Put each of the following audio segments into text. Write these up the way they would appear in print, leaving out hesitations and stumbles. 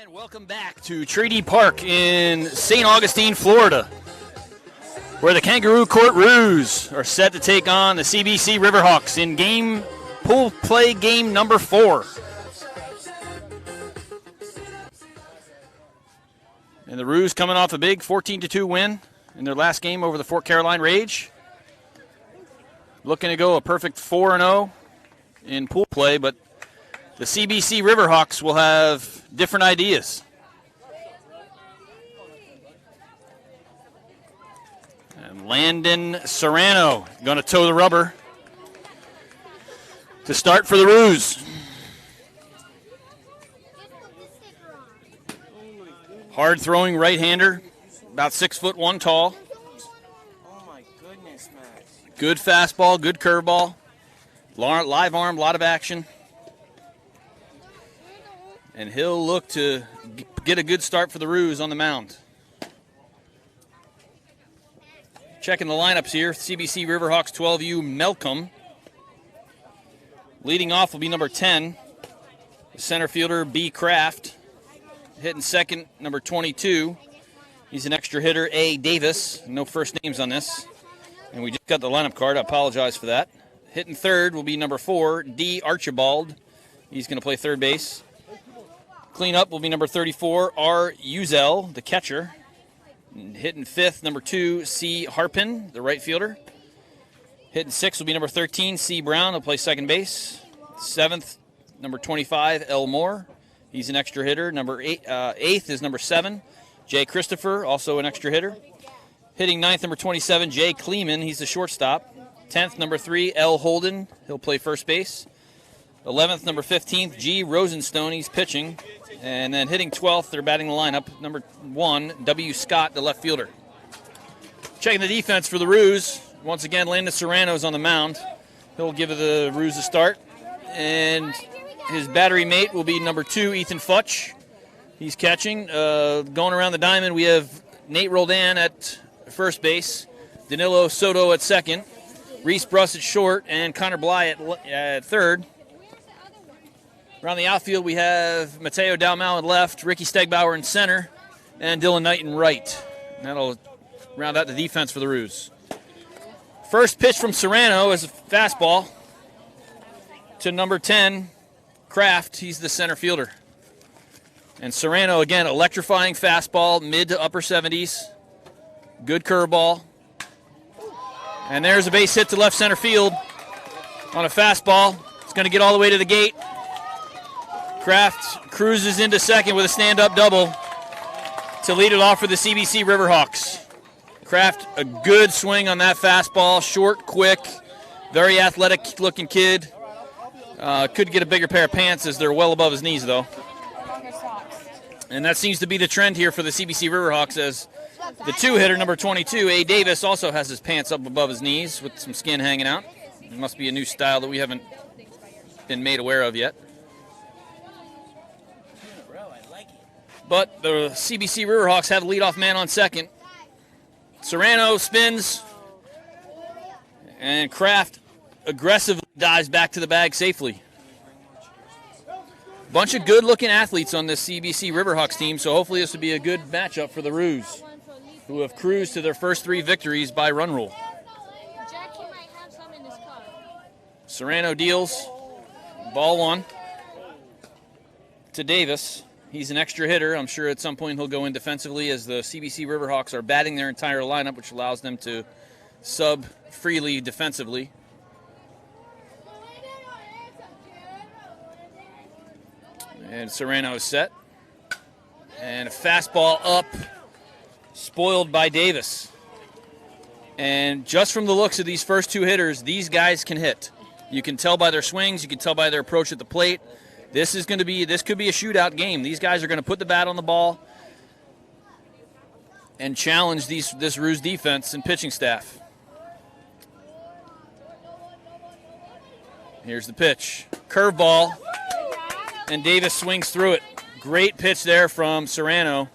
And welcome back to Treaty Park in St. Augustine, Florida, where the Kangaroo Court Roos are set to take on the CBC Riverhawks in pool play game number 4. And the Roos coming off a big 14-2 win in their last game over the Fort Caroline Rage. Looking to go a perfect 4-0 in pool play, but the CBC Riverhawks will have different ideas. And Landon Serrano going to toe the rubber to start for the Roos. Hard throwing right-hander, about 6'1" tall. Oh my goodness, Max. Good fastball, good curveball. Live arm, a lot of action. And he'll look to get a good start for the Roos on the mound. Checking the lineups here, CBC Riverhawks 12U Melcolm. Leading off will be number 10, the center fielder B. Kraft. Hitting second, number 22. He's an extra hitter, A. Davis. No first names on this. And we just got the lineup card. I apologize for that. Hitting third will be number 4, D. Archibald. He's going to play third base. Cleanup will be number 34, R. Uzel, the catcher. And hitting fifth, number 2, C. Harpin, the right fielder. Hitting sixth will be number 13, C. Brown. He'll play second base. Seventh, number 25, L. Moore. He's an extra hitter. Eighth is number 7, Jay Christopher, also an extra hitter. Hitting ninth, number 27, Jay Kleeman. He's the shortstop. 10th, number 3, L. Holden. He'll play first base. 11th, number 15th, G. Rosenstone. He's pitching. And then hitting 12th, they're batting the lineup. Number 1, W. Scott, the left fielder. Checking the defense for the Roos. Once again, Landon Serrano's on the mound. He'll give the Roos a start. And his battery mate will be number 2, Ethan Futch. He's catching. Going around the diamond, we have Nate Roldan at first base, Danilo Soto at second, Reese Bruss at short, and Connor Bly at third. Around the outfield, we have Mateo Dalmau in left, Ricky Stegbauer in center, and Dylan Knight in right. And that'll round out the defense for the Roos. First pitch from Serrano is a fastball to number 10, Kraft. He's the center fielder. And Serrano, again, electrifying fastball, mid to upper 70s. Good curveball. And there's a base hit to left center field on a fastball. It's going to get all the way to the gate. Kraft cruises into second with a stand-up double to lead it off for the CBC Riverhawks. Kraft, a good swing on that fastball. Short, quick, very athletic-looking kid. Could get a bigger pair of pants as they're well above his knees, though. And that seems to be the trend here for the CBC Riverhawks, as the 2-hitter, number 22, A. Davis, also has his pants up above his knees with some skin hanging out. It must be a new style that we haven't been made aware of yet. But the CBC Riverhawks have the leadoff man on second. Serrano spins, and Kraft aggressively dives back to the bag safely. Bunch of good-looking athletes on this CBC Riverhawks team, so hopefully this will be a good matchup for the Roos, who have cruised to their first 3 victories by run rule. Serrano deals, ball 1 to Davis. He's an extra hitter. I'm sure at some point he'll go in defensively, as the CBC Riverhawks are batting their entire lineup, which allows them to sub freely defensively. And Serrano is set. And a fastball up, spoiled by Davis. And just from the looks of these first 2 hitters, these guys can hit. You can tell by their swings. You can tell by their approach at the plate. This could be a shootout game. These guys are going to put the bat on the ball and challenge this Roos defense and pitching staff. Here's the pitch. Curveball, and Davis swings through it. Great pitch there from Serrano.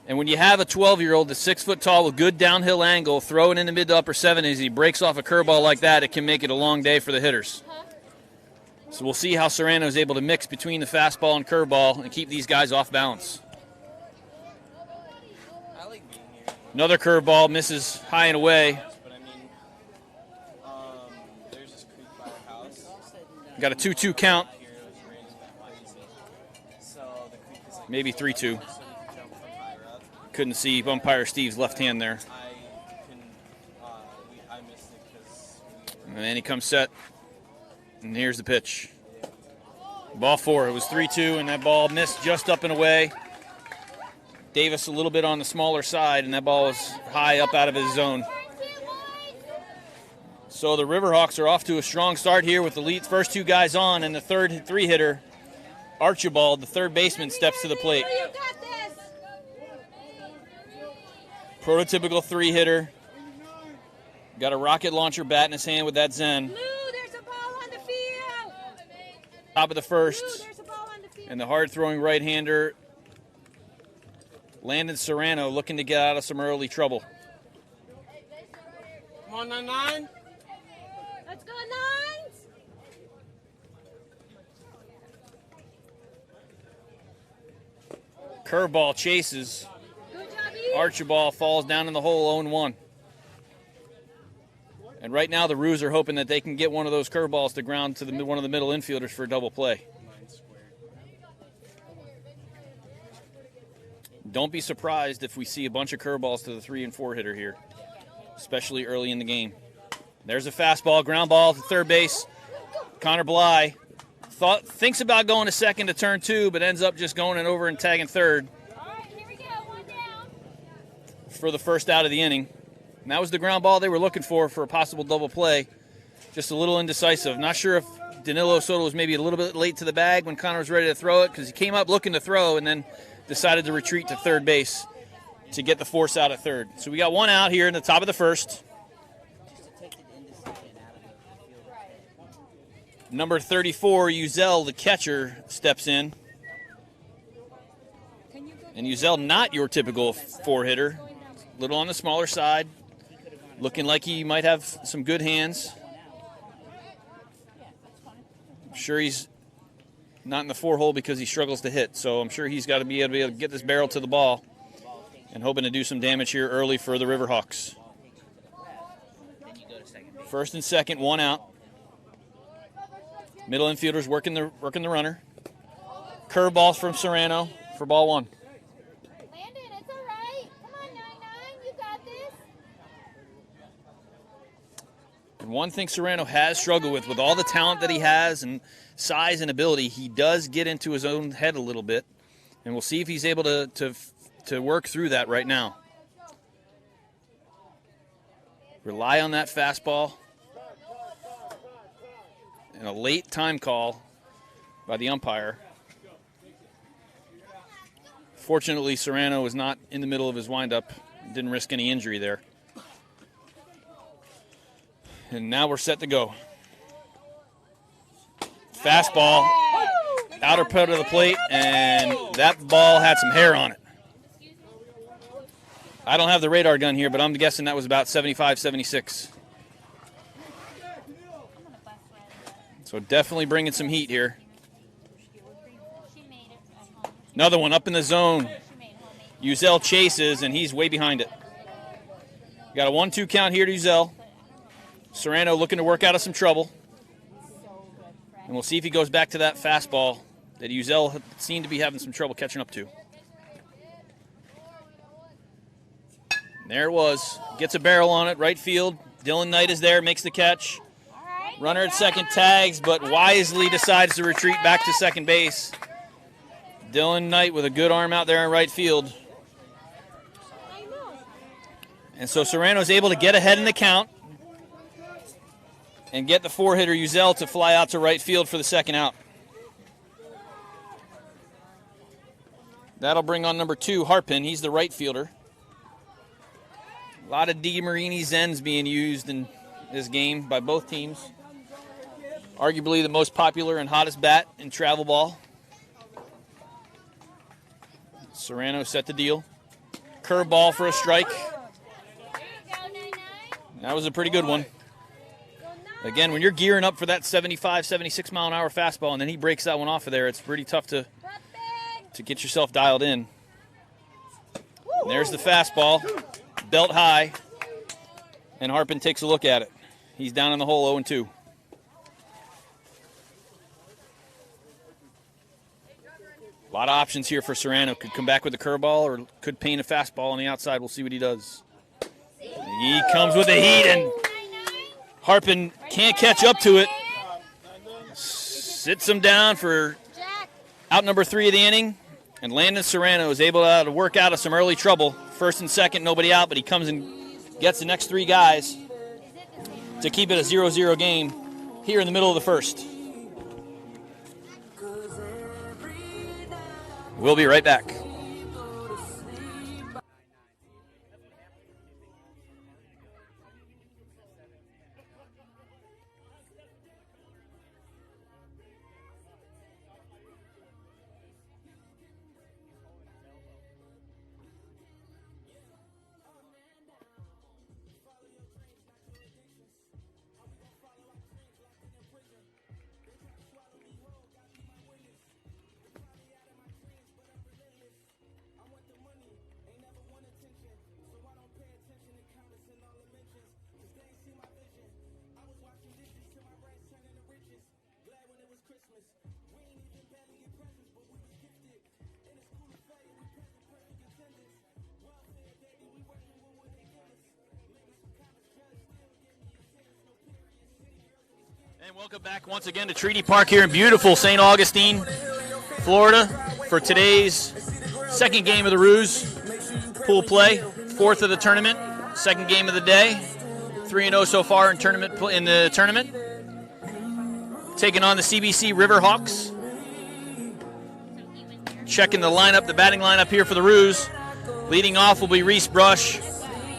And when you have a 12-year-old that's 6 foot tall with good downhill angle, throwing in the mid to upper 70s, he breaks off a curveball like that, it can make it a long day for the hitters. So we'll see how Serrano is able to mix between the fastball and curveball and keep these guys off balance. I like being here. Another curveball misses high and away. But I mean, there's this creek by our house. Got a 2-2 count, Here it was raining that crazy. So the creek is like maybe 3-2. so we can jump from higher up. Couldn't see umpire Steve's left hand there. I missed it because And then he comes set, and here's the pitch. Ball 4. It was 3-2, and that ball missed just up and away. Davis a little bit on the smaller side, and that ball was high up out of his zone. So the Riverhawks are off to a strong start here with the lead first 2 guys on, and the third 3-hitter, Archibald, the third baseman, steps to the plate. Prototypical 3-hitter. Got a rocket launcher bat in his hand with that Zen. Lou, there's a ball on the field. Top of the first. Lou, there's a ball on the field. And the hard-throwing right-hander, Landon Serrano, looking to get out of some early trouble. come on, 9-9. Let's go, Nines. Oh, Curveball chases. Good job, E. Archibald falls down in the hole 0-1. And right now the Roos are hoping that they can get one of those curveballs to ground to one of the middle infielders for a double play. Don't be surprised if we see a bunch of curveballs to the 3 and 4 hitter here, especially early in the game. There's a fastball, ground ball to third base. Connor Bly thinks about going to second to turn 2, but ends up just going and over and tagging third All right, here we go. 1 down. for the first out of the inning. And that was the ground ball they were looking for a possible double play. Just a little indecisive. Not sure if Danilo Soto was maybe a little bit late to the bag when Connor was ready to throw it, because he came up looking to throw and then decided to retreat to third base to get the force out at third. So we got 1 out here in the top of the first. Number 34, Uzel, the catcher, steps in. And Uzel, not your typical 4-hitter. Little on the smaller side. Looking like he might have some good hands. I'm sure he's not in the 4-hole because he struggles to hit. So I'm sure he's got to be able to get this barrel to the ball and hoping to do some damage here early for the Riverhawks. First and second, 1 out. Middle infielders working the runner. Curveball from Serrano for ball 1. Landon, it's all right. Come on, 9-9. You got this. And one thing Serrano has struggled with all the talent that he has and size and ability, he does get into his own head a little bit. And we'll see if he's able to work through that right now. Rely on that fastball. And a late time call by the umpire. Fortunately, Serrano was not in the middle of his windup. Didn't risk any injury there. And now we're set to go. Fastball, outer part of the plate, and that ball had some hair on it. I don't have the radar gun here, but I'm guessing that was about 75, 76. So definitely bringing some heat here. Another one up in the zone. Uzel chases, and he's way behind it. Got a 1-2 count here to Uzel. Serrano looking to work out of some trouble. And we'll see if he goes back to that fastball that Uzel seemed to be having some trouble catching up to. And there it was. Gets a barrel on it, right field. Dylan Knight is there, makes the catch. Runner at second tags, but wisely decides to retreat back to second base. Dylan Knight with a good arm out there in right field. And so Serrano's able to get ahead in the count and get the 4-hitter Uzel to fly out to right field for the second out. That'll bring on number 2, Harpin. He's the right fielder. A lot of DeMarini Zens being used in this game by both teams. Arguably the most popular and hottest bat in travel ball. Serrano set the deal. Curveball for a strike. That was a pretty good one. Again, when you're gearing up for that 75, 76 mile an hour fastball and then he breaks that one off of there, it's pretty tough to get yourself dialed in. And there's the fastball, belt high, and Harpin takes a look at it. He's down in the hole 0-2. A lot of options here for Serrano. Could come back with a curveball or could paint a fastball on the outside. We'll see what he does. He comes with the heat, and Harpin can't catch up to it. Sits him down for out number 3 of the inning. And Landon Serrano is able to work out of some early trouble. First and second, nobody out, but he comes and gets the next 3 guys to keep it a 0-0 game here in the middle of the first. We'll be right back. And welcome back once again to Treaty Park here in beautiful St. Augustine, Florida, for today's second game of the Roos pool play, 4th of the tournament, second game of the day, 3-0 so far in the tournament. Taking on the CBC Riverhawks. Checking the lineup, the batting lineup here for the Roos. Leading off will be Reese Brush.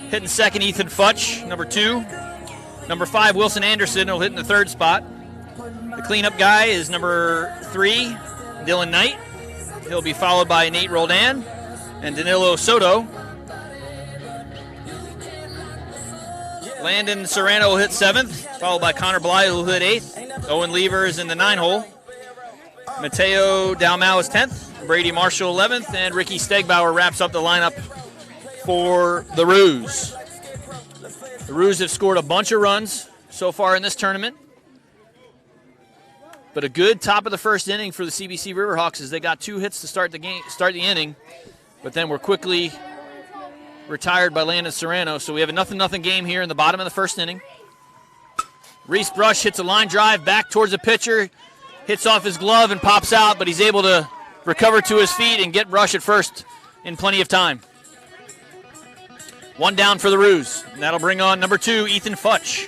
Hitting second, Ethan Futch, number 2. Number 5, Wilson Anderson, will hit in the 3rd spot. The cleanup guy is number 3, Dylan Knight. He'll be followed by Nate Roldan and Danilo Soto. Landon Serrano will hit 7th, followed by Connor Bly, who will hit 8th. Owen Lever is in the 9-hole. Mateo Dalmau is 10th. Brady Marshall 11th. And Ricky Stegbauer wraps up the lineup for the Roos. The Roos have scored a bunch of runs so far in this tournament. But a good top of the first inning for the CBC Riverhawks as they got 2 hits to start the inning. But then were quickly retired by Landon Serrano. So we have a 0-0 game here in the bottom of the first inning. Reese Brush hits a line drive back towards the pitcher, hits off his glove and pops out, but he's able to recover to his feet and get Brush at first in plenty of time. 1 down for the Roos. And that'll bring on number 2, Ethan Futch.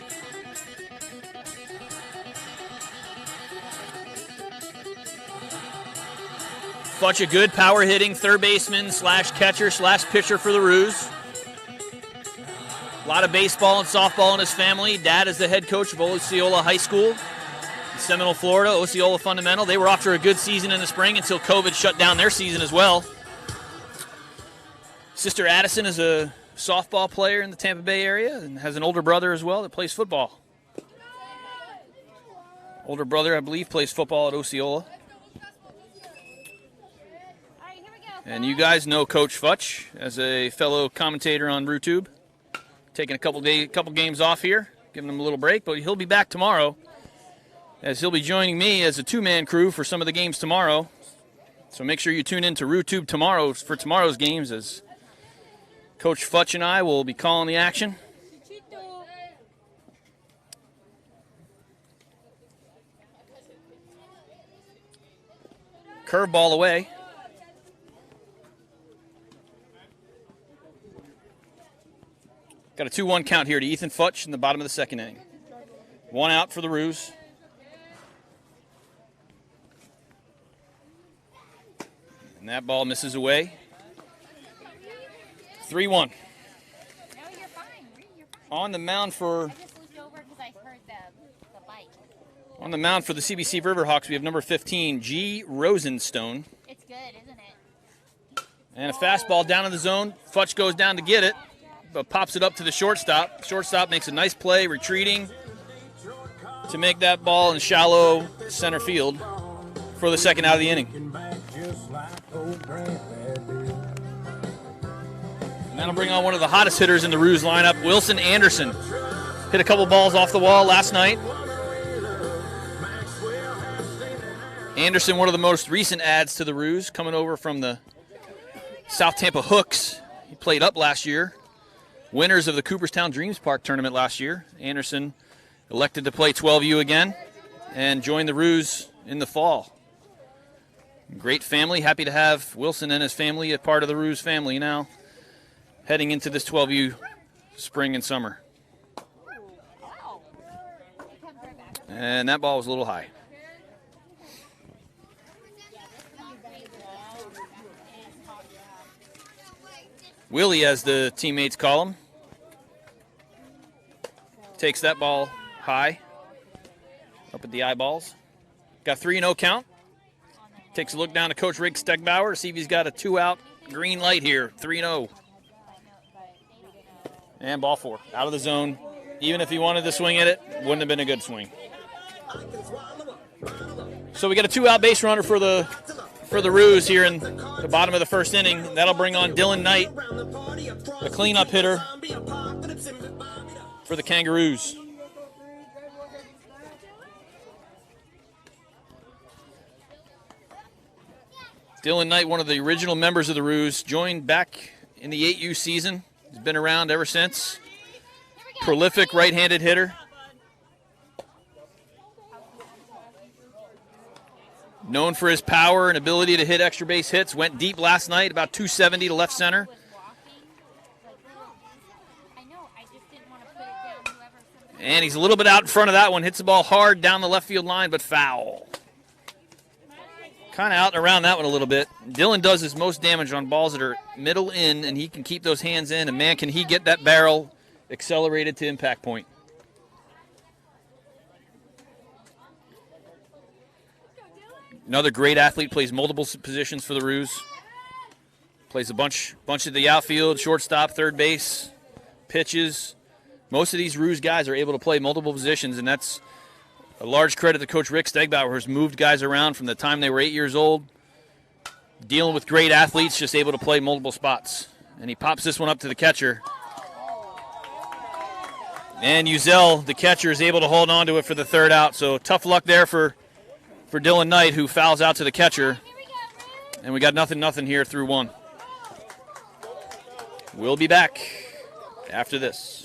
Futch, a good power hitting third baseman slash catcher slash pitcher for the Roos. A lot of baseball and softball in his family. Dad is the head coach of Osceola High School in Seminole, Florida. Osceola Fundamental. They were off to a good season in the spring until COVID shut down their season as well. Sister Addison is a softball player in the Tampa Bay area and has an older brother as well that plays football. Older brother, I believe, plays football at Osceola. And you guys know Coach Futch as a fellow commentator on RooTube. Taking a couple games off here, giving him a little break, but he'll be back tomorrow as he'll be joining me as a 2-man crew for some of the games tomorrow. So make sure you tune in to RooTube tomorrow for tomorrow's games as Coach Futch and I will be calling the action. Curveball away. Got a 2-1 count here to Ethan Futch in the bottom of the second inning. 1 out for the Roos. And that ball misses away. 3-1. No, you're fine. On the mound for I just looked over because I heard the bite. on the mound for the CBC Riverhawks, we have number 15, G. Rosenstone. It's good, isn't it? And a fastball down in the zone. Futch goes down to get it, but pops it up to the shortstop. Shortstop makes a nice play, retreating. to make that ball in shallow center field for the second out of the inning. And that'll bring on one of the hottest hitters in the Roos lineup, Wilson Anderson. Hit a couple balls off the wall last night. Anderson, one of the most recent adds to the Roos, coming over from the South Tampa Hooks. He played up last year. Winners of the Cooperstown Dreams Park tournament last year. Anderson elected to play 12U again and joined the Roos in the fall. Great family. Happy to have Wilson and his family a part of the Roos family now, heading into this 12U spring and summer. And that ball was a little high. Willie, as the teammates call him, takes that ball high, up at the eyeballs. Got 3-0 count. Takes a look down to Coach Rick Stegbauer to see if he's got a 2-out green light here. 3-0. And ball 4. Out of the zone. Even if he wanted to swing at it, wouldn't have been a good swing. So we got a 2-out base runner for the Roos here in the bottom of the first inning. That'll bring on Dylan Knight, the cleanup hitter for the Kangaroos. Dylan Knight, one of the original members of the Roos, joined back in the 8U season. He's been around ever since. Prolific right-handed hitter. Known for his power and ability to hit extra base hits. Went deep last night, about 270 to left center. And he's a little bit out in front of that one. Hits the ball hard down the left field line, but foul. Kind of out and around that one a little bit. Dylan does his most damage on balls that are middle in, and he can keep those hands in. And, man, can he get that barrel accelerated to impact point. Another great athlete, plays multiple positions for the Roos. Plays a bunch of the outfield, shortstop, third base, pitches. Most of these Roos guys are able to play multiple positions, and that's a large credit to Coach Rick Stegbauer, who's moved guys around from the time they were 8 years old, dealing with great athletes, just able to play multiple spots. And he pops this one up to the catcher. And Uzel, the catcher, is able to hold on to it for the third out. So tough luck there for Dylan Knight, who fouls out to the catcher. And we got 0-0 here through 1. We'll be back after this.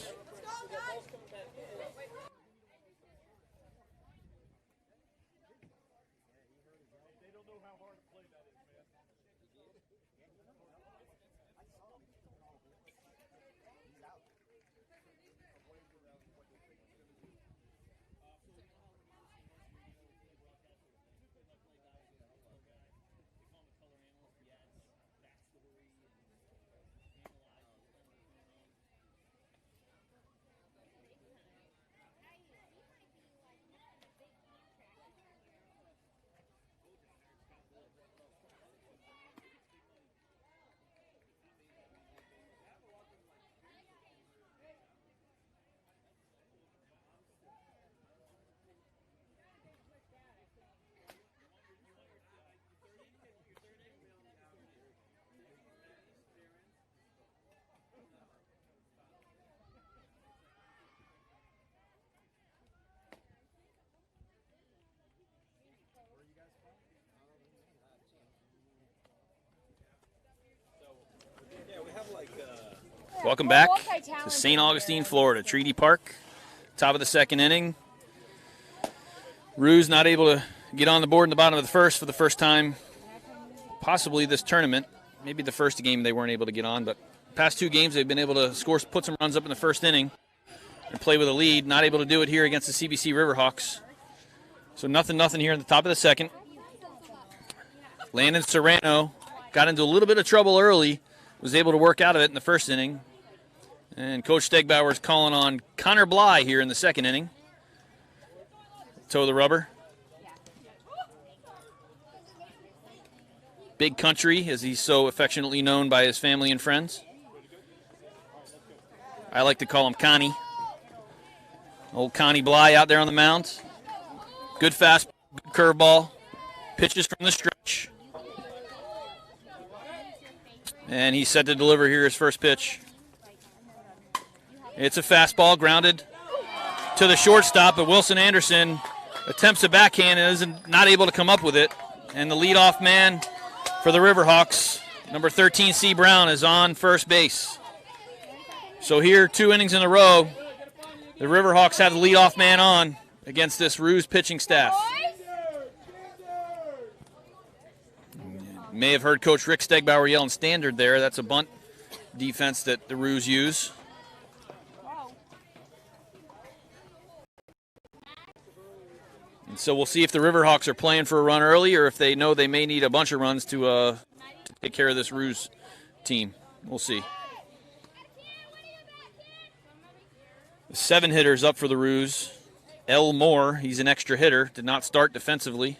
Welcome back to St. Augustine, Florida, Treaty Park. Top of the second inning. Roos not able to get on the board in the bottom of the first for the first time, possibly this tournament. Maybe the first game they weren't able to get on, but past 2 games they've been able to score, put some runs up in the first inning and play with a lead. Not able to do it here against the CBC Riverhawks. So 0-0 here in the top of the second. Landon Serrano got into a little bit of trouble early, was able to work out of it in the first inning. And Coach Stegbauer is calling on Connor Bly here in the second inning. Toe the rubber. Big Country, as he's so affectionately known by his family and friends. I like to call him Connie. Old Connie Bly out there on the mound. Good fast, good curveball. Pitches from the stretch. And he's set to deliver here his first pitch. It's a fastball grounded to the shortstop, but Wilson Anderson attempts a backhand and is not able to come up with it. And the leadoff man for the Riverhawks, number 13, C. Brown, is on first base. So here, 2 innings in a row, the Riverhawks have the leadoff man on against this Roos pitching staff. May have heard Coach Rick Stegbauer yelling standard there. That's a bunt defense that the Roos use. And so we'll see if the Riverhawks are playing for a run early or if they know they may need a bunch of runs to take care of this Roos team. We'll see. The 7 hitters up for the Roos. L. Moore, he's an extra hitter, did not start defensively.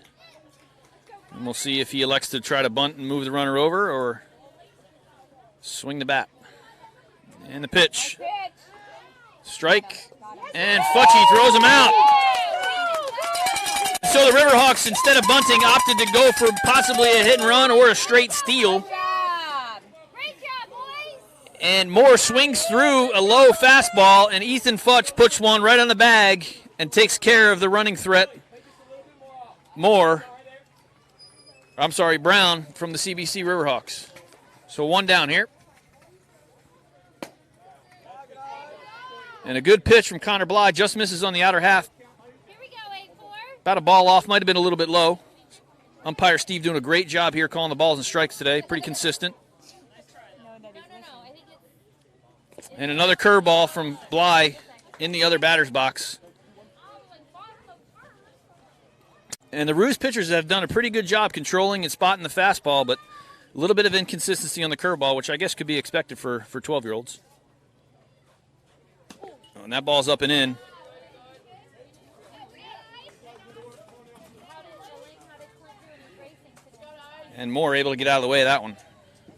And we'll see if he elects to try to bunt and move the runner over or swing the bat. And the pitch. Strike. And Futchie throws him out. So the Riverhawks, instead of bunting, opted to go for possibly a hit and run or a straight steal. Great job, boys. And Moore swings through a low fastball, and Ethan Futch puts one right on the bag and takes care of the running threat. Brown from the CBC Riverhawks. So 1 down here. And a good pitch from Connor Bly, just misses on the outer half. Here we go, 8-4. About a ball off, might have been a little bit low. Umpire Steve doing a great job here calling the balls and strikes today, pretty consistent. No, I think it's... And another curveball from Bly in the other batter's box. And the Roos pitchers have done a pretty good job controlling and spotting the fastball, but a little bit of inconsistency on the curveball, which I guess could be expected for 12-year-olds. And that ball's up and in. And Moore able to get out of the way of that one.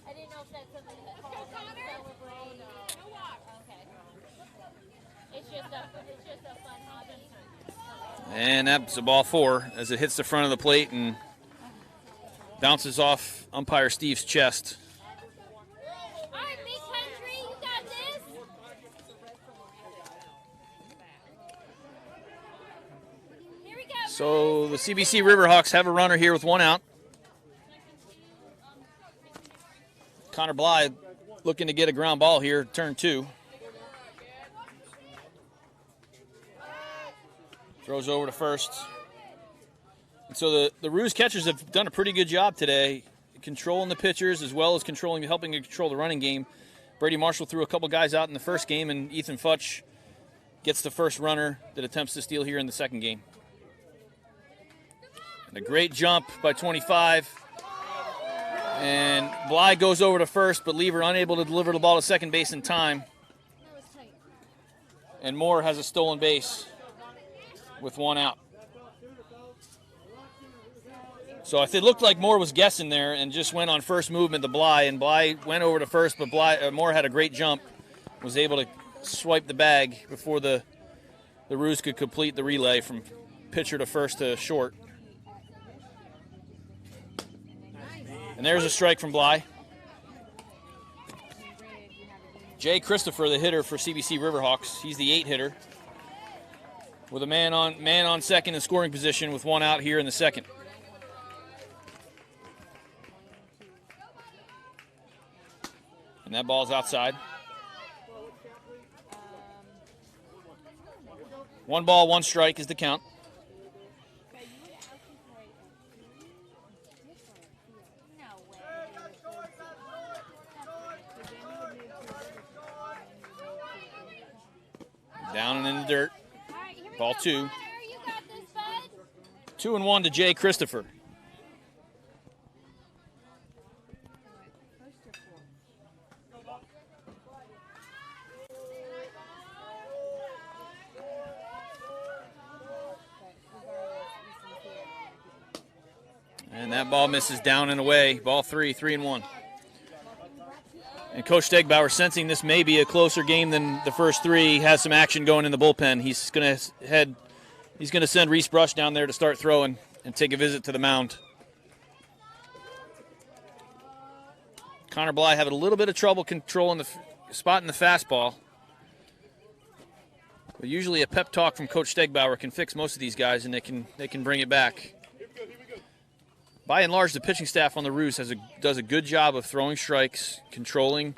I didn't know if that's something that calls them to celebrate or... Okay. It's just a fun hobby. And that's a ball 4 as it hits the front of the plate and bounces off umpire Steve's chest. All right, Big Country, you got this. Here we go. So the CBC Riverhawks have a runner here with 1 out. Connor Bly looking to get a ground ball here, turn 2. Throws over to first. And so the Roos catchers have done a pretty good job today, controlling the pitchers as well as helping to control the running game. Brady Marshall threw a couple guys out in the first game, and Ethan Futch gets the first runner that attempts to steal here in the second game. And a great jump by 25. And Bly goes over to first, but Lever unable to deliver the ball to second base in time. And Moore has a stolen base with 1 out. So if it looked like Moore was guessing there and just went on first movement to Bly, and Bly went over to first, but Moore had a great jump, was able to swipe the bag before the Roos could complete the relay from pitcher to first to short. And there's a strike from Bly. Jay Christopher, the hitter for CBC Riverhawks. He's the 8 hitter with a man on second in scoring position with 1 out here in the second. And that ball's outside. 1 ball, 1 strike is the count. Down and in the dirt. Ball 2. 2-1 to Jay Christopher. And that ball misses down and away. Ball 3, 3-1. And Coach Stegbauer, sensing this may be a closer game than the first 3, has some action going in the bullpen. He's going to head He's going to send Reese Brush down there to start throwing and take a visit to the mound. Connor Bly having a little bit of trouble controlling the spot in the fastball. But usually a pep talk from Coach Stegbauer can fix most of these guys, and they can bring it back. By and large, the pitching staff on the Roos does a good job of throwing strikes, controlling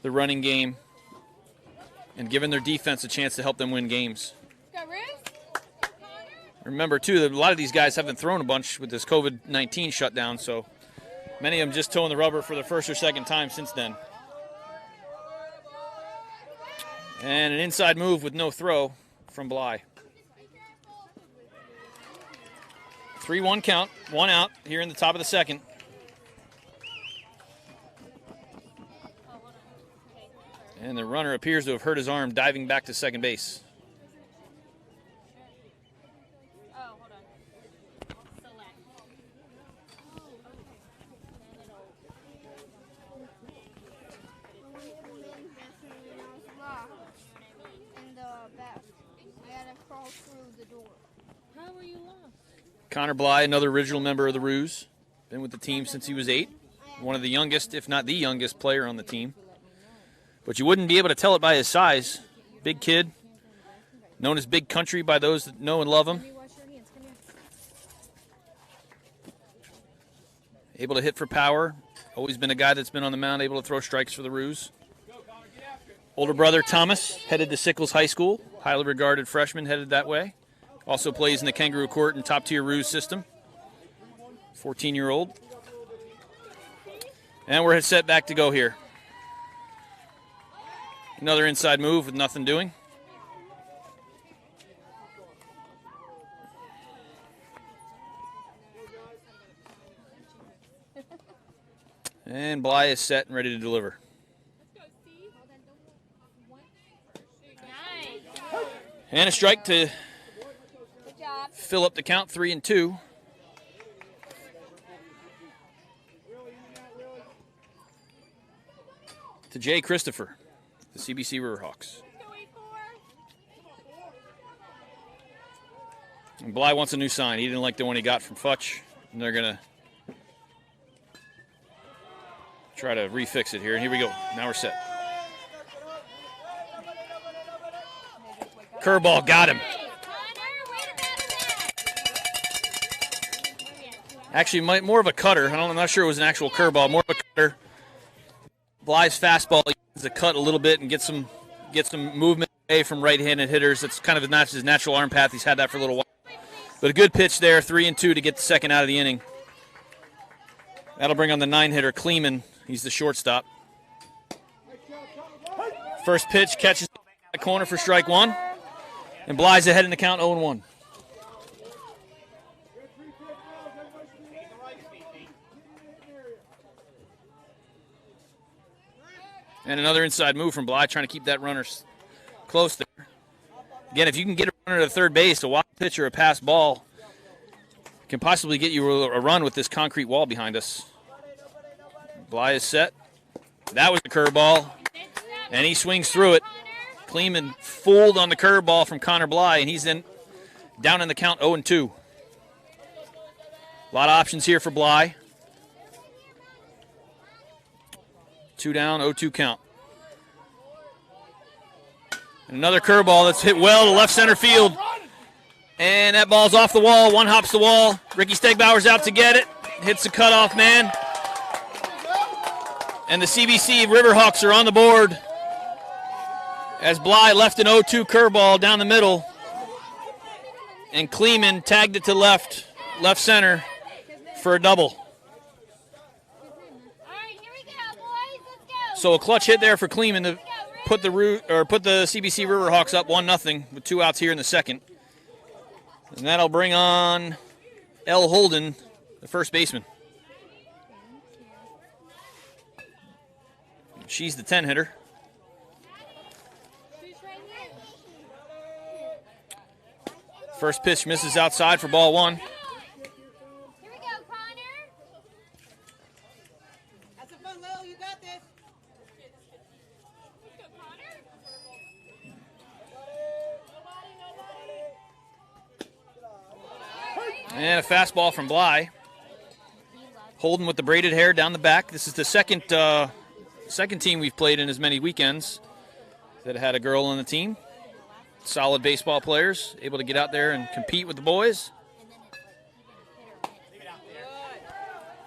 the running game, and giving their defense a chance to help them win games. Go, Roos. Remember, too, that a lot of these guys haven't thrown a bunch with this COVID-19 shutdown, so many of them just toeing the rubber for the first or second time since then. And an inside move with no throw from Bly. 3-1 count, 1 out here in the top of the second. And the runner appears to have hurt his arm diving back to second base. Connor Bly, another original member of the Roos. Been with the team since he was 8. One of the youngest, if not the youngest, player on the team. But you wouldn't be able to tell it by his size. Big kid. Known as Big Country by those that know and love him. Able to hit for power. Always been a guy that's been on the mound, able to throw strikes for the Roos. Older brother Thomas headed to Sickles High School. Highly regarded freshman headed that way. Also plays in the Kangaroo Court and top-tier Roos system. 14-year-old. And we're set back to go here. Another inside move with nothing doing. And Bly is set and ready to deliver. And a strike to fill up the count, 3-2. To Jay Christopher, the CBC Riverhawks. And Bly wants a new sign. He didn't like the one he got from Futch, and they're going to try to refix it here. And here we go. Now we're set. Curveball got him. Actually, more of a cutter. I'm not sure it was an actual curveball. More of a cutter. Bly's fastball uses the cut a little bit and get some movement away from right-handed hitters. That's kind of his natural arm path. He's had that for a little while. But a good pitch there, 3-2 to get the second out of the inning. That'll bring on the 9-hitter, Kleeman. He's the shortstop. First pitch catches the corner for strike 1. And Bly's ahead in the count, 0-1. And another inside move from Bly, trying to keep that runner close there. Again, if you can get a runner to third base, a wild pitch or a pass ball can possibly get you a run with this concrete wall behind us. Bly is set. That was the curveball, and he swings through it. Kleeman fooled on the curveball from Connor Bly, and he's then down in the count, 0-2. A lot of options here for Bly. 2 down, 0-2 count. And another curveball that's hit well to left center field. And that ball's off the wall. One hops the wall. Ricky Stegbauer's out to get it. Hits the cutoff man. And the CBC Riverhawks are on the board as Bly left an 0-2 curveball down the middle. And Kleeman tagged it to left center for a double. So a clutch hit there for Kleeman to put the CBC Riverhawks up 1-0 with 2 outs here in the second. And that'll bring on L. Holden, the first baseman. She's the 10-hitter. First pitch misses outside for ball 1. Here we go, Connor. That's a fun little. You got this. And a fastball from Bly. Holden with the braided hair down the back. This is the second team we've played in as many weekends that had a girl on the team. Solid baseball players, able to get out there and compete with the boys.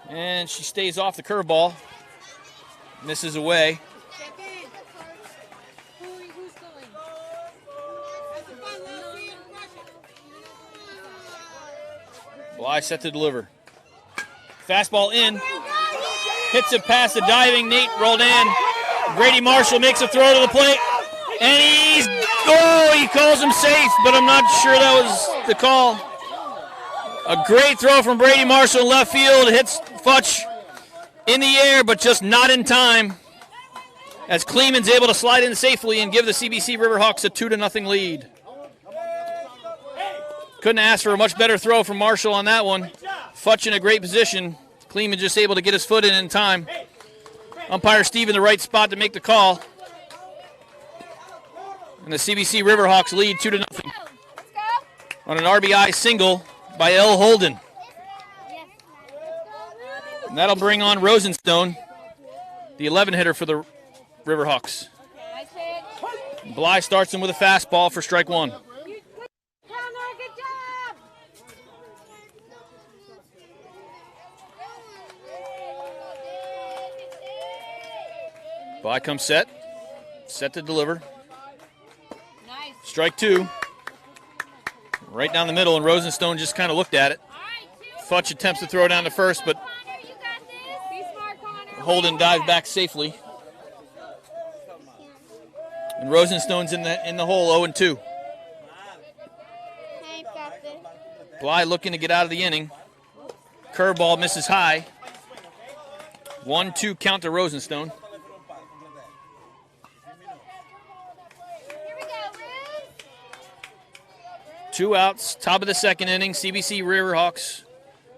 And she stays off the curveball. Misses away. Bly set to deliver. Fastball in. Hits it past the diving Nate Roldan. Grady Marshall makes a throw to the plate. And he calls him safe, but I'm not sure that was the call. A great throw from Brady Marshall in left field. Hits Futch in the air, but just not in time. As Kleeman's able to slide in safely and give the CBC Riverhawks a 2-0 lead. Couldn't ask for a much better throw from Marshall on that one. Futch in a great position. Kleeman just able to get his foot in time. Umpire Steve in the right spot to make the call. And the CBC Riverhawks lead 2-0 on an RBI single by L. Holden. And that'll bring on Rosenstone, the 11-hitter for the Riverhawks. Bly starts him with a fastball for strike one. Bly comes set to deliver. Strike two. Right down the middle, and Rosenstone just kind of looked at it. Futch attempts to throw down to first, but Holden dives back safely. And Rosenstone's in the hole, 0-2. Bly looking to get out of the inning. Curveball misses high. 1-2 count to Rosenstone. Two outs, top of the second inning. CBC Riverhawks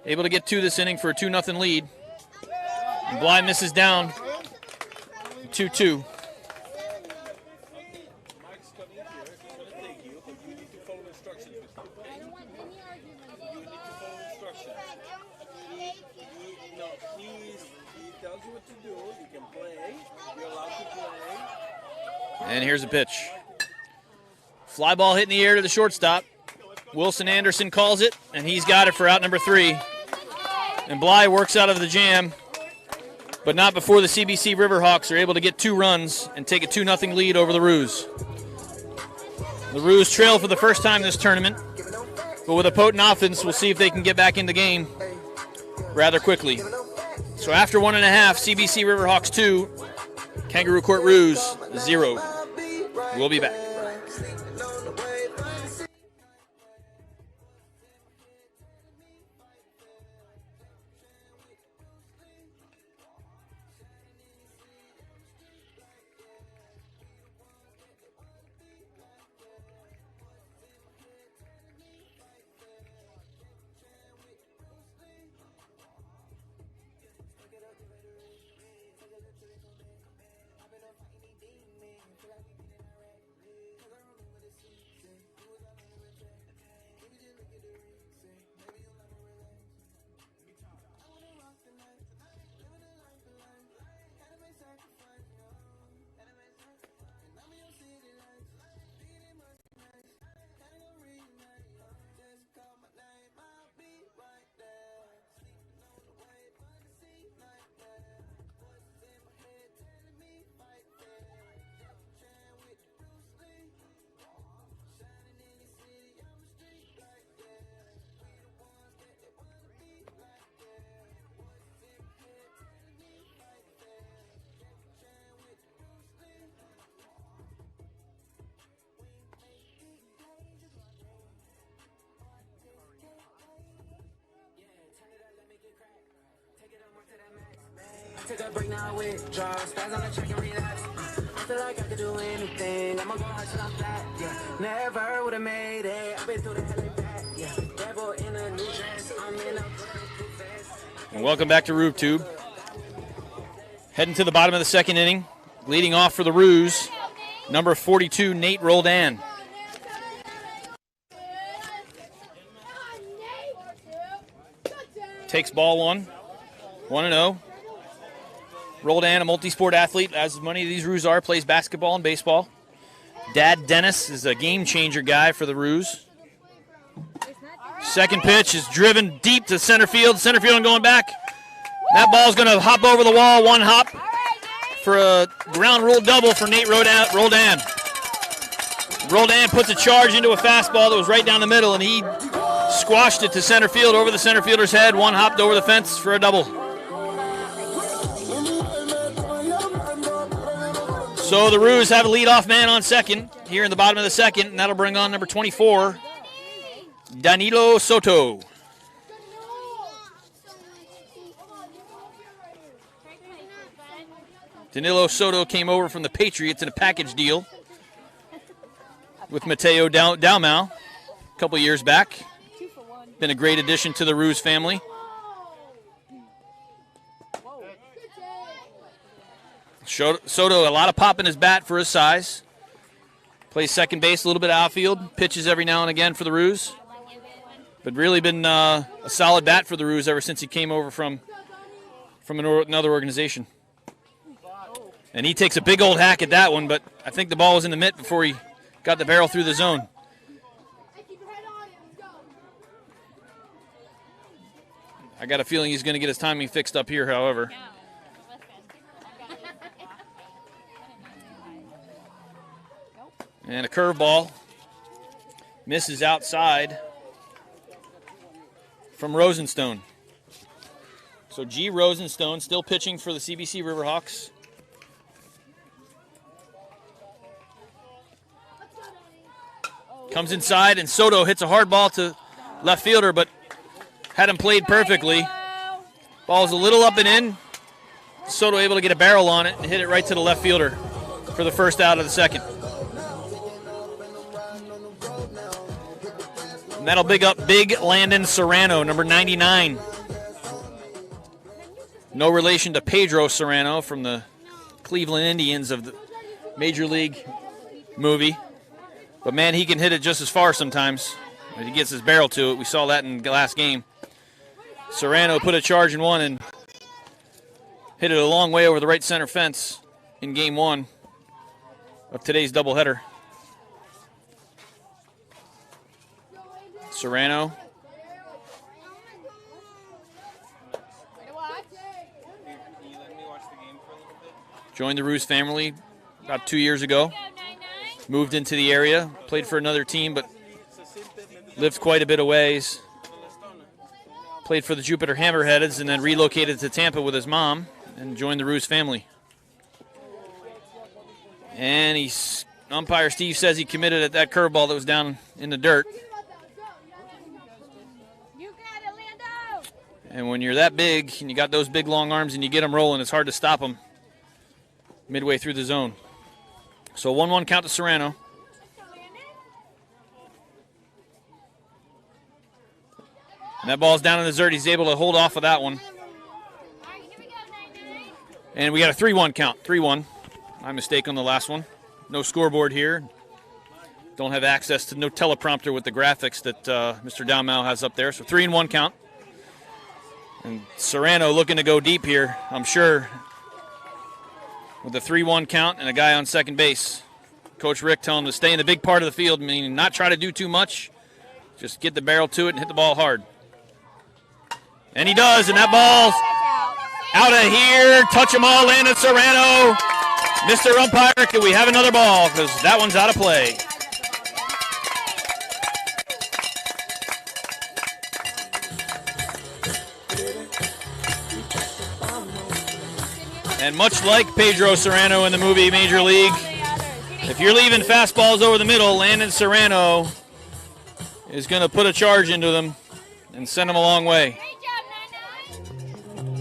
able to get two this inning for a 2-0 lead. And Bly misses down. 2-2. And here's a pitch. Fly ball hitting the air to the shortstop. Wilson Anderson calls it, and he's got it for out number 3. And Bly works out of the jam, but not before the CBC Riverhawks are able to get 2 runs and take a 2-0 lead over the Roos. The Roos trail for the first time this tournament, but with a potent offense, we'll see if they can get back in the game rather quickly. So after 1.5, CBC Riverhawks 2, Kangaroo Court Roos 0. We'll be back. Take a break now, withdraw. Spaz on the check and relax. I feel like I could do anything. I'ma go hard till I'm flat. Yeah, never would've made it. I've been through the hell and back. Yeah, devil in a new dress. I'm in a fast. And welcome back to RoofTube. Heading to the bottom of the second inning. Leading off for the Roos, number 42, Nate Roldan. takes ball 1, 1-0. Roldan, a multi-sport athlete, as many of these Roos are, plays basketball and baseball. Dad Dennis is a game-changer guy for the Roos. Second pitch is driven deep to center field. Center field and going back. That ball's going to hop over the wall, 1 hop for a ground rule double for Nate Roldan. Roldan puts a charge into a fastball that was right down the middle, and he squashed it to center field over the center fielder's head. 1 hopped over the fence for a double. So the Roos have a leadoff man on second here in the bottom of the second, and that'll bring on number 24, Danilo Soto. Danilo Soto came over from the Patriots in a package deal with Mateo Dalmau a couple years back. Been a great addition to the Roos family. Soto, a lot of pop in his bat for his size. Plays second base, a little bit of outfield. Pitches every now and again for the Roos. But really been a solid bat for the Roos ever since he came over from another organization. And he takes a big old hack at that one, but I think the ball was in the mitt before he got the barrel through the zone. I got a feeling he's going to get his timing fixed up here, however. And a curveball misses outside from Rosenstone. So G. Rosenstone still pitching for the CBC Riverhawks. Comes inside, and Soto hits a hard ball to left fielder, but had him played perfectly. Ball's a little up and in. Soto able to get a barrel on it and hit it right to the left fielder for the first out of the second. And that'll big up Big Landon Serrano, number 99. No relation to Pedro Serrano from the Cleveland Indians of the Major League movie. But, man, he can hit it just as far sometimes. If he gets his barrel to it. We saw that in the last game. Serrano put a charge in 1 and hit it a long way over the right center fence in Game 1 of today's doubleheader. Serrano. Joined the Roos family about 2 years ago. Moved into the area, played for another team, but lived quite a bit of ways. Played for the Jupiter Hammerheads and then relocated to Tampa with his mom and joined the Roos family. And umpire Steve says he committed at that curveball that was down in the dirt. And when you're that big and you got those big long arms and you get them rolling, it's hard to stop them midway through the zone. So 1-1 count to Serrano. And that ball's down in the dirt. He's able to hold off of that one. And we got a 3-1 count. 3-1. My mistake on the last one. No scoreboard here. Don't have access to no teleprompter with the graphics that Mr. Dalmau has up there. So 3-1 count. And Serrano looking to go deep here, I'm sure, with a 3-1 count and a guy on second base. Coach Rick telling him to stay in the big part of the field, meaning not try to do too much. Just get the barrel to it and hit the ball hard. And he does, and that ball's out of here. Touch them all, Landon Serrano. Mr. Umpire, can we have another ball? Because that one's out of play. And much like Pedro Serrano in the movie Major League, if you're leaving fastballs over the middle, Landon Serrano is going to put a charge into them and send them a long way.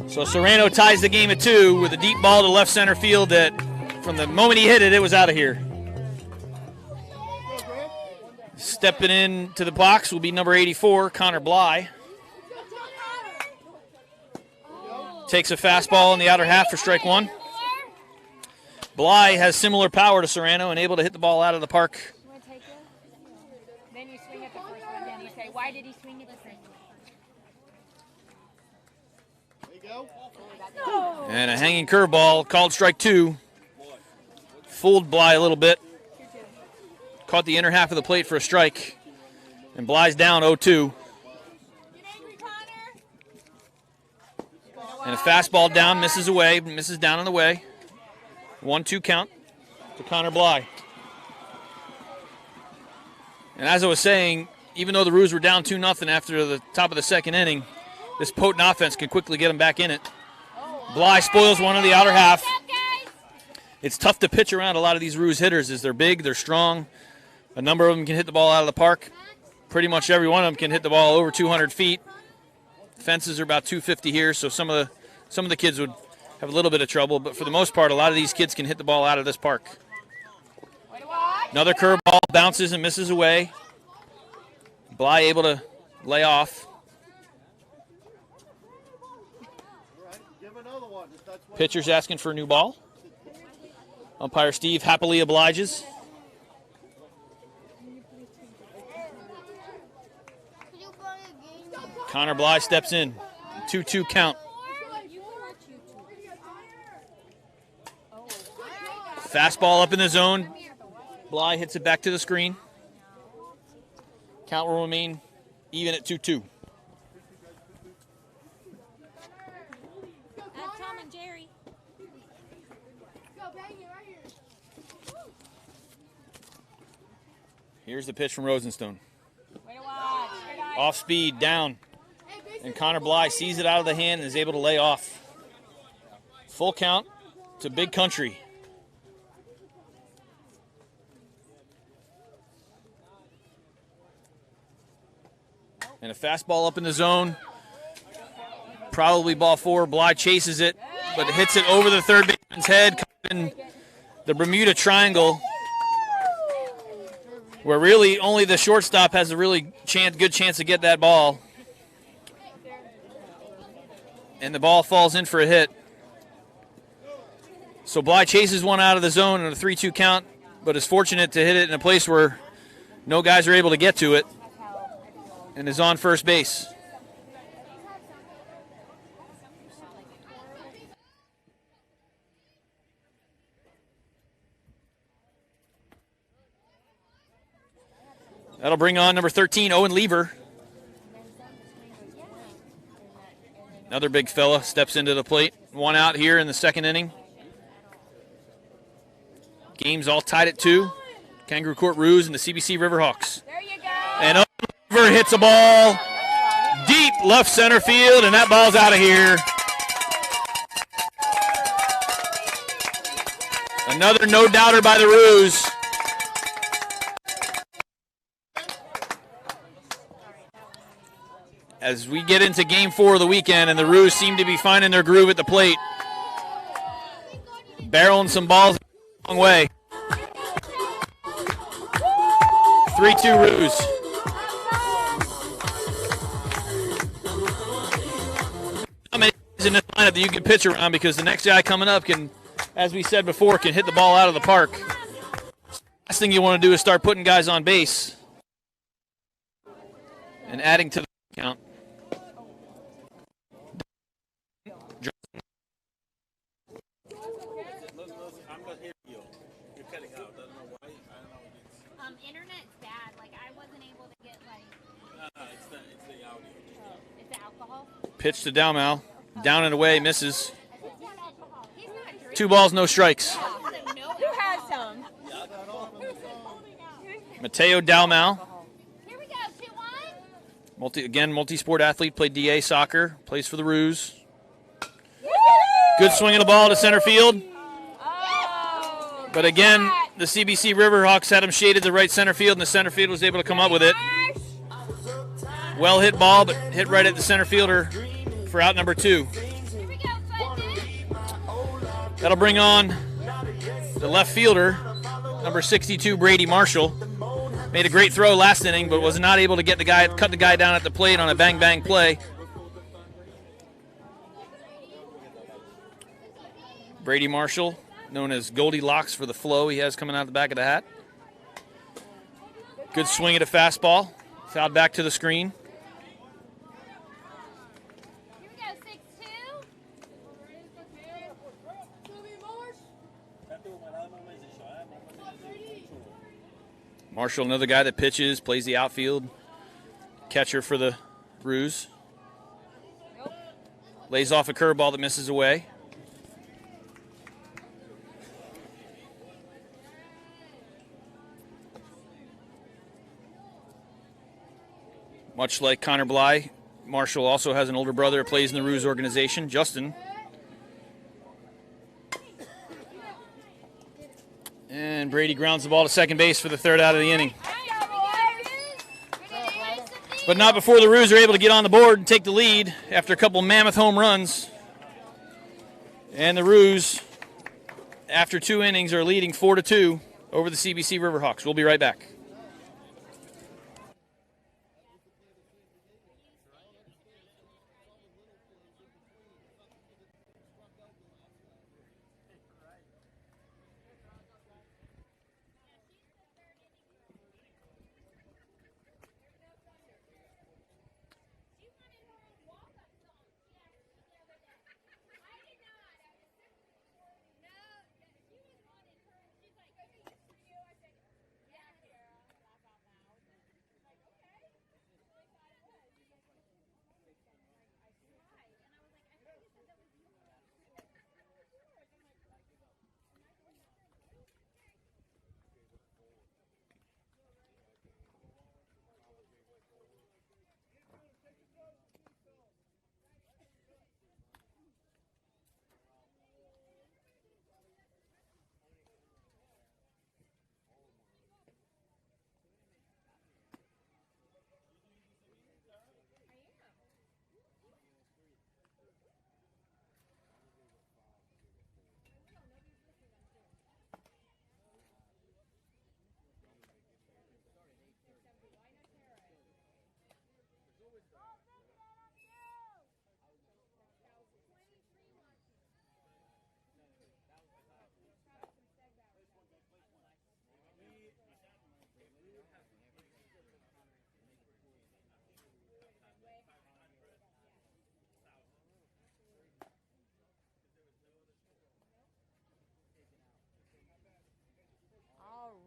So Serrano ties the game at 2 with a deep ball to left center field that from the moment he hit it, it was out of here. Stepping into the box will be number 84, Connor Bly. Takes a fastball in the outer half for strike 1. Bly has similar power to Serrano and able to hit the ball out of the park. Then you swing at the first one, then you say, why did he swing at the first one? And a hanging curveball, called strike 2. Fooled Bly a little bit. Caught the inner half of the plate for a strike. And Bly's down 0-2. And a fastball down, misses away, misses down on the way. 1-2 count to Connor Bly. And as I was saying, even though the Roos were down 2-0 after the top of the second inning, this potent offense can quickly get them back in it. Bly spoils one of the outer half. It's tough to pitch around a lot of these Roos hitters as they're big, they're strong. A number of them can hit the ball out of the park. Pretty much every one of them can hit the ball over 200 feet. Fences are about 250 here, so some of the kids would have a little bit of trouble, but for the most part, a lot of these kids can hit the ball out of this park. Another curveball, bounces and misses away. Bly able to lay off. Pitcher's asking for a new ball. Umpire Steve happily obliges. Connor Bly steps in. 2-2 count. Fastball up in the zone. Bly hits it back to the screen. Count will remain even at 2-2. Tom and Jerry. Here's the pitch from Rosenstone. Off speed, down. And Connor Bly sees it out of the hand and is able to lay off. Full count to Big Country. And a fastball up in the zone. Probably ball 4. Bly chases it, but it hits it over the third baseman's head. In the Bermuda Triangle, where really only the shortstop has a really good chance to get that ball. And the ball falls in for a hit. So Bly chases one out of the zone in a 3-2 count, but is fortunate to hit it in a place where no guys are able to get to it, and is on first base. That'll bring on number 13, Owen Lever. Another big fella steps into the plate. One out here in the second inning. Game's all tied at 2. Kangaroo Court Roos and the CBC Riverhawks. There you go. And Owen Lever hits a ball deep left center field, and that ball's out of here. Another no-doubter by the Roos. As we get into Game 4 of the weekend, and the Roos seem to be finding their groove at the plate. Barreling some balls a long way. 3-2 Roos. How many guys in this lineup that you can pitch around, because the next guy coming up can, as we said before, can hit the ball out of the park. Last thing you want to do is start putting guys on base and adding to the count. Internet's bad. Like, I wasn't able to get, like... it's the audio. It's the alcohol? Pitch to Dalmal. Down and away, misses. 2 balls, no strikes. Who has some? Mateo Dalmal. Here we go, 2-1. Multi-sport athlete, played DA soccer, plays for the Roos. Good swing of the ball to center field. But again, the CBC Riverhawks had him shaded to right center field, and the center field was able to come up with it. Well hit ball, but hit right at the center fielder for out number 2. Here we go, That'll bring on the left fielder, number 62, Brady Marshall. Made a great throw last inning, but was not able to cut the guy down at the plate on a bang-bang play. Brady Marshall, known as Goldilocks for the flow he has coming out the back of the hat. Good swing at a fastball. Fouled back to the screen. Here we go, 6-2. Marshall, another guy that pitches, plays the outfield. Catcher for the Roos. Lays off a curveball that misses away. Much like Connor Bly, Marshall also has an older brother who plays in the Roos organization, Justin. And Brady grounds the ball to second base for the third out of the inning. But not before the Roos are able to get on the board and take the lead after a couple mammoth home runs. And the Roos, after 2 innings, are leading 4-2 over the CBC Riverhawks. We'll be right back.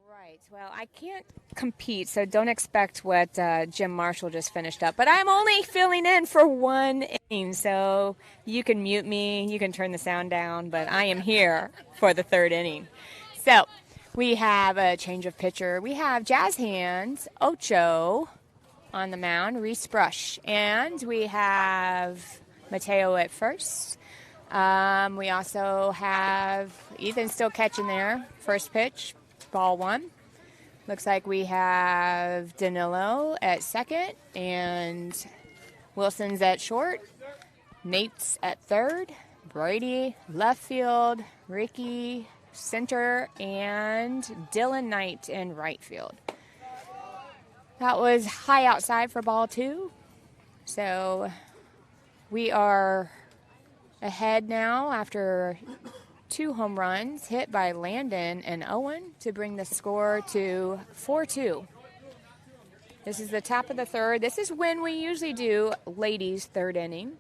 Right. Well, I can't compete, so don't expect what Jim Marshall just finished up. But I'm only filling in for 1 inning, so you can mute me, you can turn the sound down, but I am here for the 3rd inning. So we have a change of pitcher. We have Jazz Hands, Ocho on the mound, Reese Brush, and we have Mateo at first. We also have Ethan still catching there, first pitch. Ball 1. Looks like we have Danilo at second and Wilson's at short. Nate's at third. Brady left field. Ricky center and Dylan Knight in right field. That was high outside for ball 2. So we are ahead now after 2 home runs hit by Landon and Owen to bring the score to 4-2. This is the top of the 3rd. This is when we usually do ladies' 3rd inning.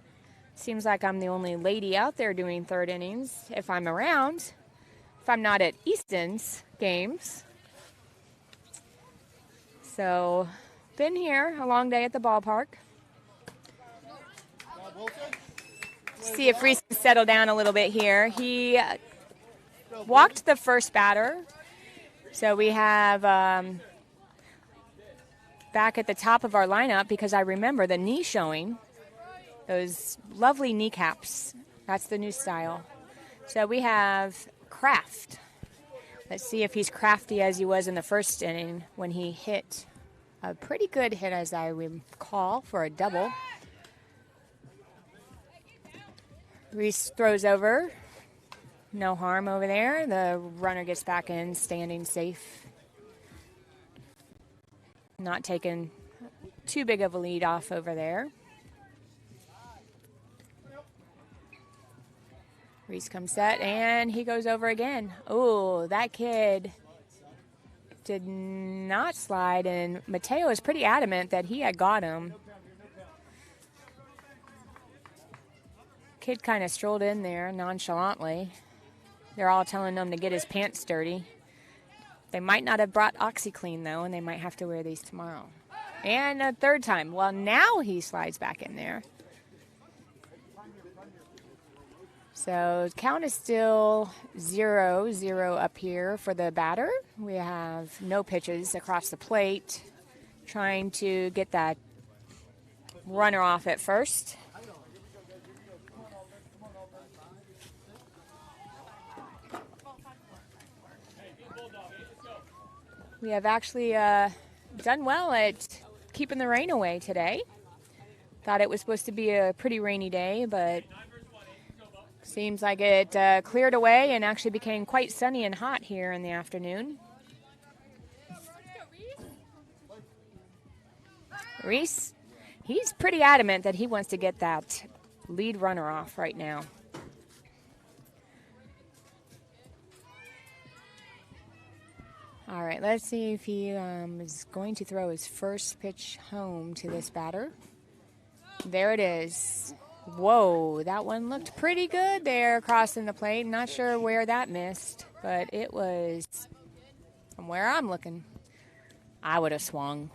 Seems like I'm the only lady out there doing 3rd innings if I'm around, if I'm not at Easton's games. So, been here, a long day at the ballpark. See if Reese can settle down a little bit here. He walked the first batter. So we have back at the top of our lineup, because I remember the knee showing, those lovely kneecaps. That's the new style. So we have Kraft. Let's see if he's crafty as he was in the first inning when he hit a pretty good hit, as I recall, for a double. Reese throws over. No harm over there. The runner gets back in, standing safe. Not taking too big of a lead off over there. Reese comes set, and he goes over again. Oh, that kid did not slide, and Mateo is pretty adamant that he had got him. Kid kind of strolled in there nonchalantly. They're all telling him to get his pants dirty. They might not have brought OxyClean, though, and they might have to wear these tomorrow. And a third time. Well, now he slides back in there. So count is still 0-0 up here for the batter. We have no pitches across the plate. Trying to get that runner off at first. We have actually done well at keeping the rain away today. Thought it was supposed to be a pretty rainy day, but seems like it cleared away and actually became quite sunny and hot here in the afternoon. Reese, he's pretty adamant that he wants to get that lead runner off right now. All right, let's see if he is going to throw his first pitch home to this batter. There it is. Whoa, that one looked pretty good there crossing the plate. Not sure where that missed, but it was from where I'm looking. I would have swung.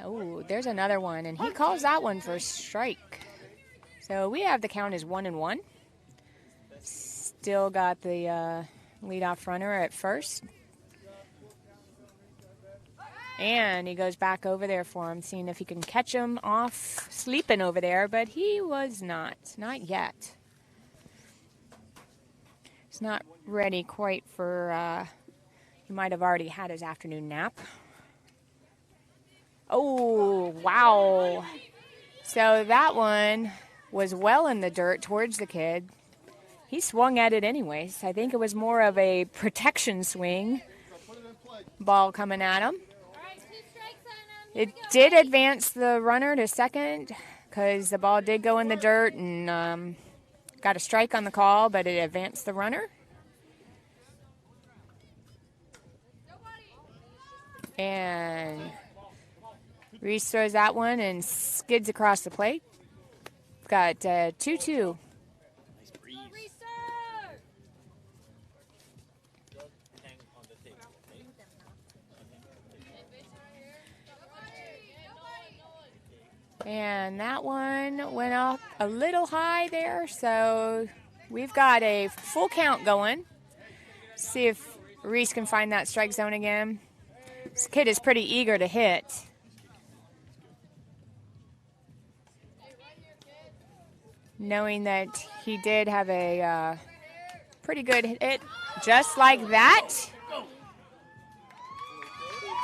Oh, there's another one, and he calls that one for a strike. So we have the count as 1-1. Still got the leadoff runner at first. And he goes back over there for him, seeing if he can catch him off sleeping over there, but he was not yet. He's not ready quite for, he might have already had his afternoon nap. Oh, wow. So that one was well in the dirt towards the kid. He swung at it anyways. I think it was more of a protection swing. Ball coming at him. It did advance the runner to second because the ball did go in the dirt and got a strike on the call, but it advanced the runner. And Reese throws that one and skids across the plate. Got 2-2. And that one went up a little high there, so we've got a full count going. See if Reese can find that strike zone again. This kid is pretty eager to hit. Knowing that he did have a pretty good hit, just like that.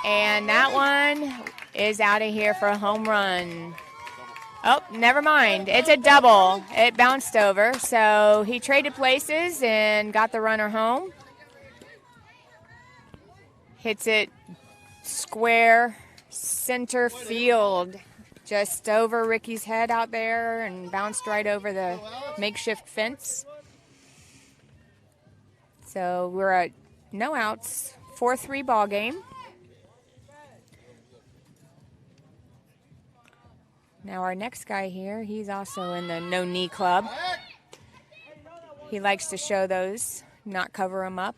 And that one is out of here for a home run. Oh, never mind. It's a double. It bounced over. So he traded places and got the runner home. Hits it square center field. Just over Ricky's head out there and bounced right over the makeshift fence. So we're at no outs, 4-3 ball game. Now our next guy here, he's also in the no-knee club. He likes to show those, not cover them up.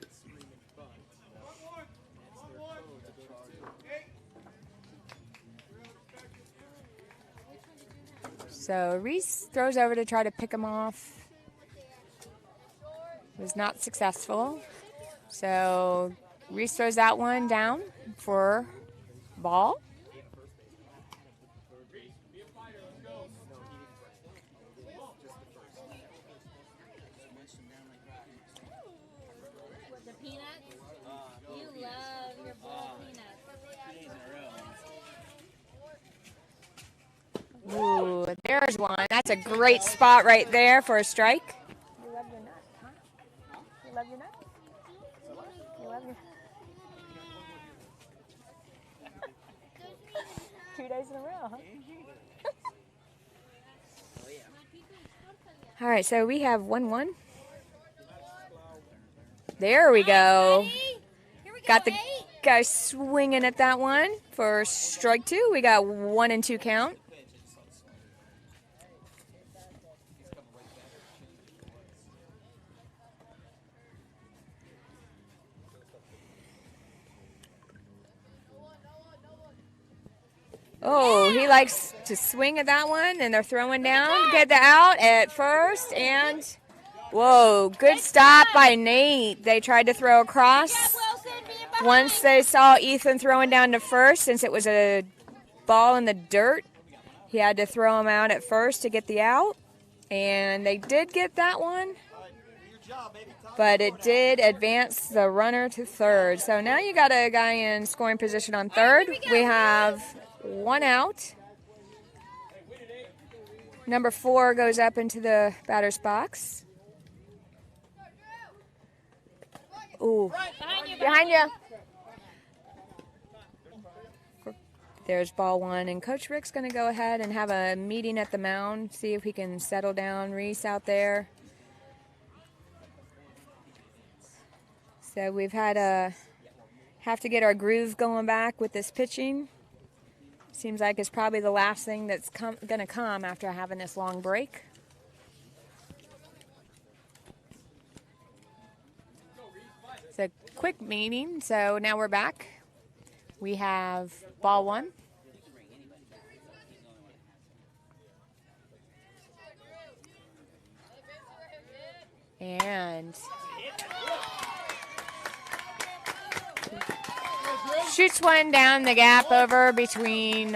So Reese throws over to try to pick him off. Was not successful. So Reese throws that one down for ball. Ooh, there's one. That's a great spot right there for a strike. You love your nut, huh? You love your nut? You love your... 2 days in a row, huh? All right, so we have 1-1. There we go. Got the guy swinging at that one for strike 2. We got 1-2 count. Oh, he likes to swing at that one, and they're throwing down. Get the out at first, and whoa, good stop by Nate. They tried to throw across. Once they saw Ethan throwing down to first, since it was a ball in the dirt, he had to throw him out at first to get the out, and they did get that one. But it did advance the runner to third. So now you got a guy in scoring position on third. We have one out. Number 4 goes up into the batter's box. Ooh, behind you. There's ball 1, and Coach Rick's going to go ahead and have a meeting at the mound, see if he can settle down Reese out there. So we've had have to get our groove going back with this pitching. Seems like it's probably the last thing that's going to come after having this long break. It's a quick meeting, so now we're back. We have ball 1. And shoots one down the gap over between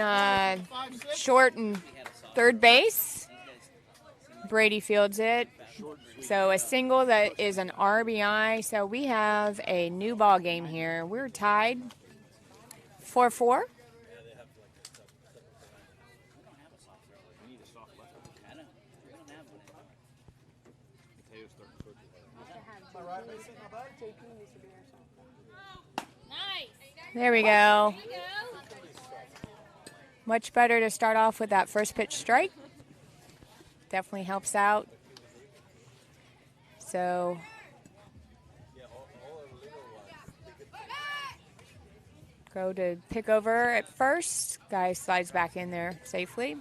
short and third base. Brady fields it. So a single that is an RBI. So we have a new ball game here. We're tied 4-4. There we go. Much better to start off with that first pitch strike. Definitely helps out. So go to pick over at first. Guy slides back in there safely.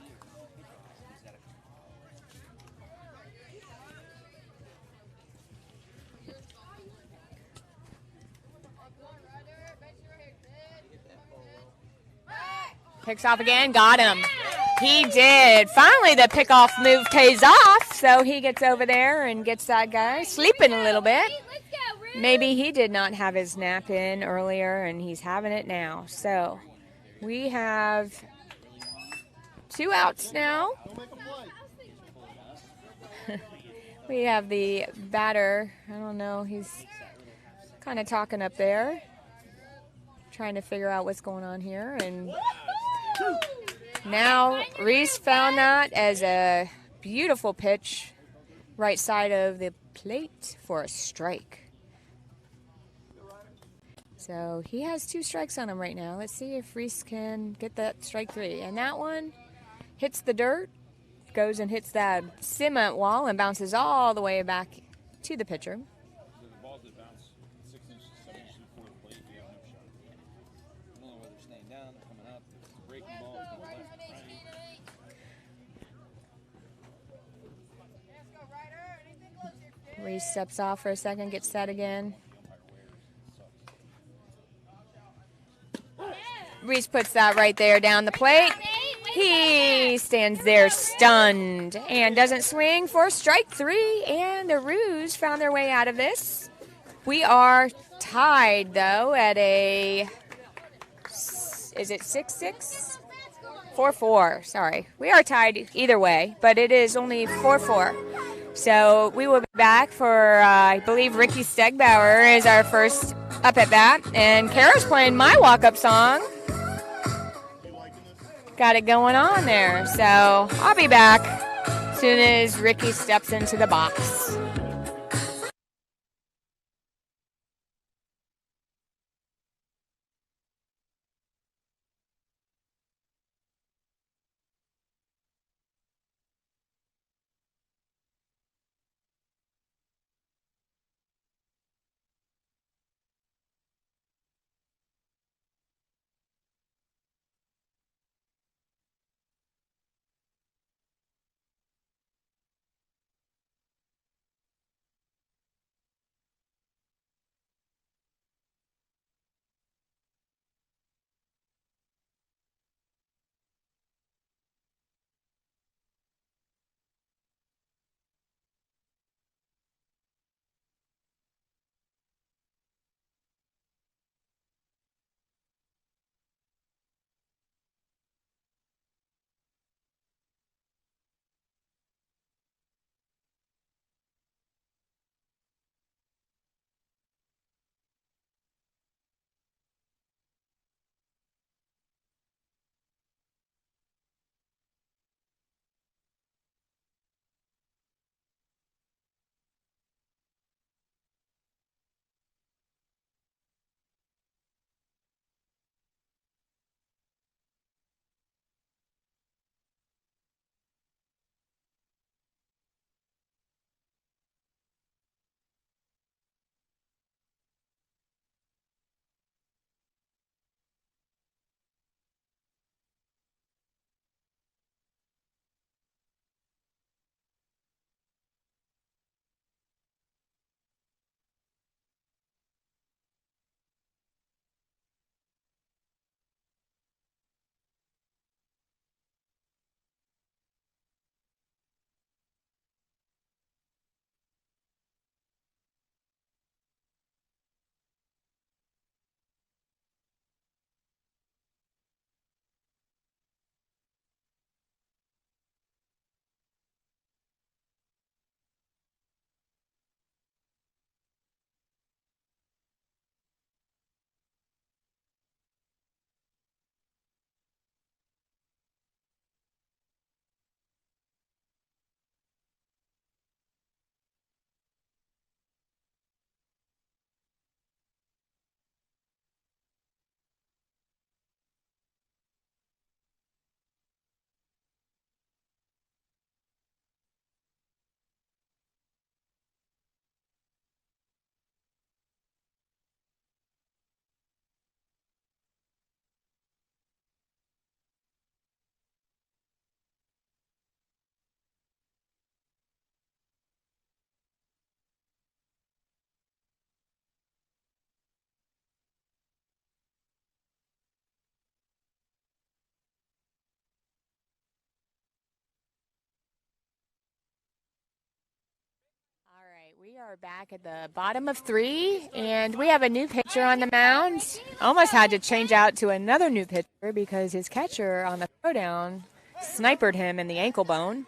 Picks off again, got him. He did. Finally, the pickoff move pays off, so he gets over there and gets that guy sleeping a little bit. Maybe he did not have his nap in earlier, and he's having it now. So we have 2 outs now. We have the batter. I don't know. He's kind of talking up there, trying to figure out what's going on here. And now Reese found that as a beautiful pitch right side of the plate for a strike. So he has 2 strikes on him right now. Let's see if Reese can get that strike 3. And that one hits the dirt, goes and hits that cement wall and bounces all the way back to the pitcher. Reese steps off for a second, gets set again. Reese puts that right there down the plate. He stands there stunned and doesn't swing for strike 3. And the Roos found their way out of this. We are tied, though, at a, is it 6-6? 4-4, sorry. We are tied either way, but it is only 4-4. So we will be back for, I believe, Ricky Stegbauer is our first up at bat. And Kara's playing my walk-up song. Got it going on there. So I'll be back as soon as Ricky steps into the box. We are back at the bottom of 3, and we have a new pitcher on the mound. Almost had to change out to another new pitcher because his catcher on the throwdown sniped him in the ankle bone.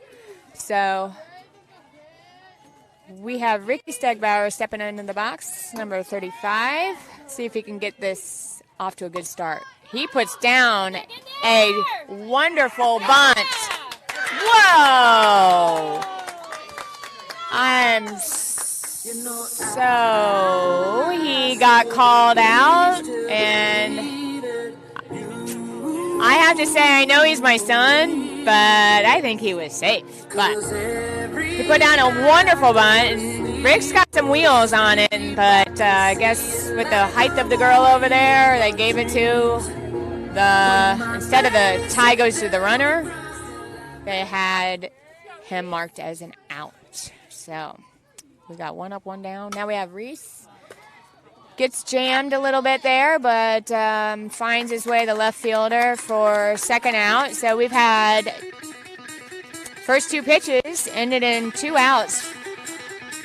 So we have Ricky Stegbauer stepping into the box, number 35. See if he can get this off to a good start. He puts down a wonderful bunt. Whoa! So he got called out, and I have to say, I know he's my son, but I think he was safe. But he put down a wonderful bunt, and Rick's got some wheels on it, but I guess with the height of the girl over there, they gave it to instead of the tie goes to the runner, they had him marked as an out. So we got 1 up, 1 down. Now we have Reese. Gets jammed a little bit there, but finds his way to left fielder for second out. So we've had first 2 pitches ended in 2 outs.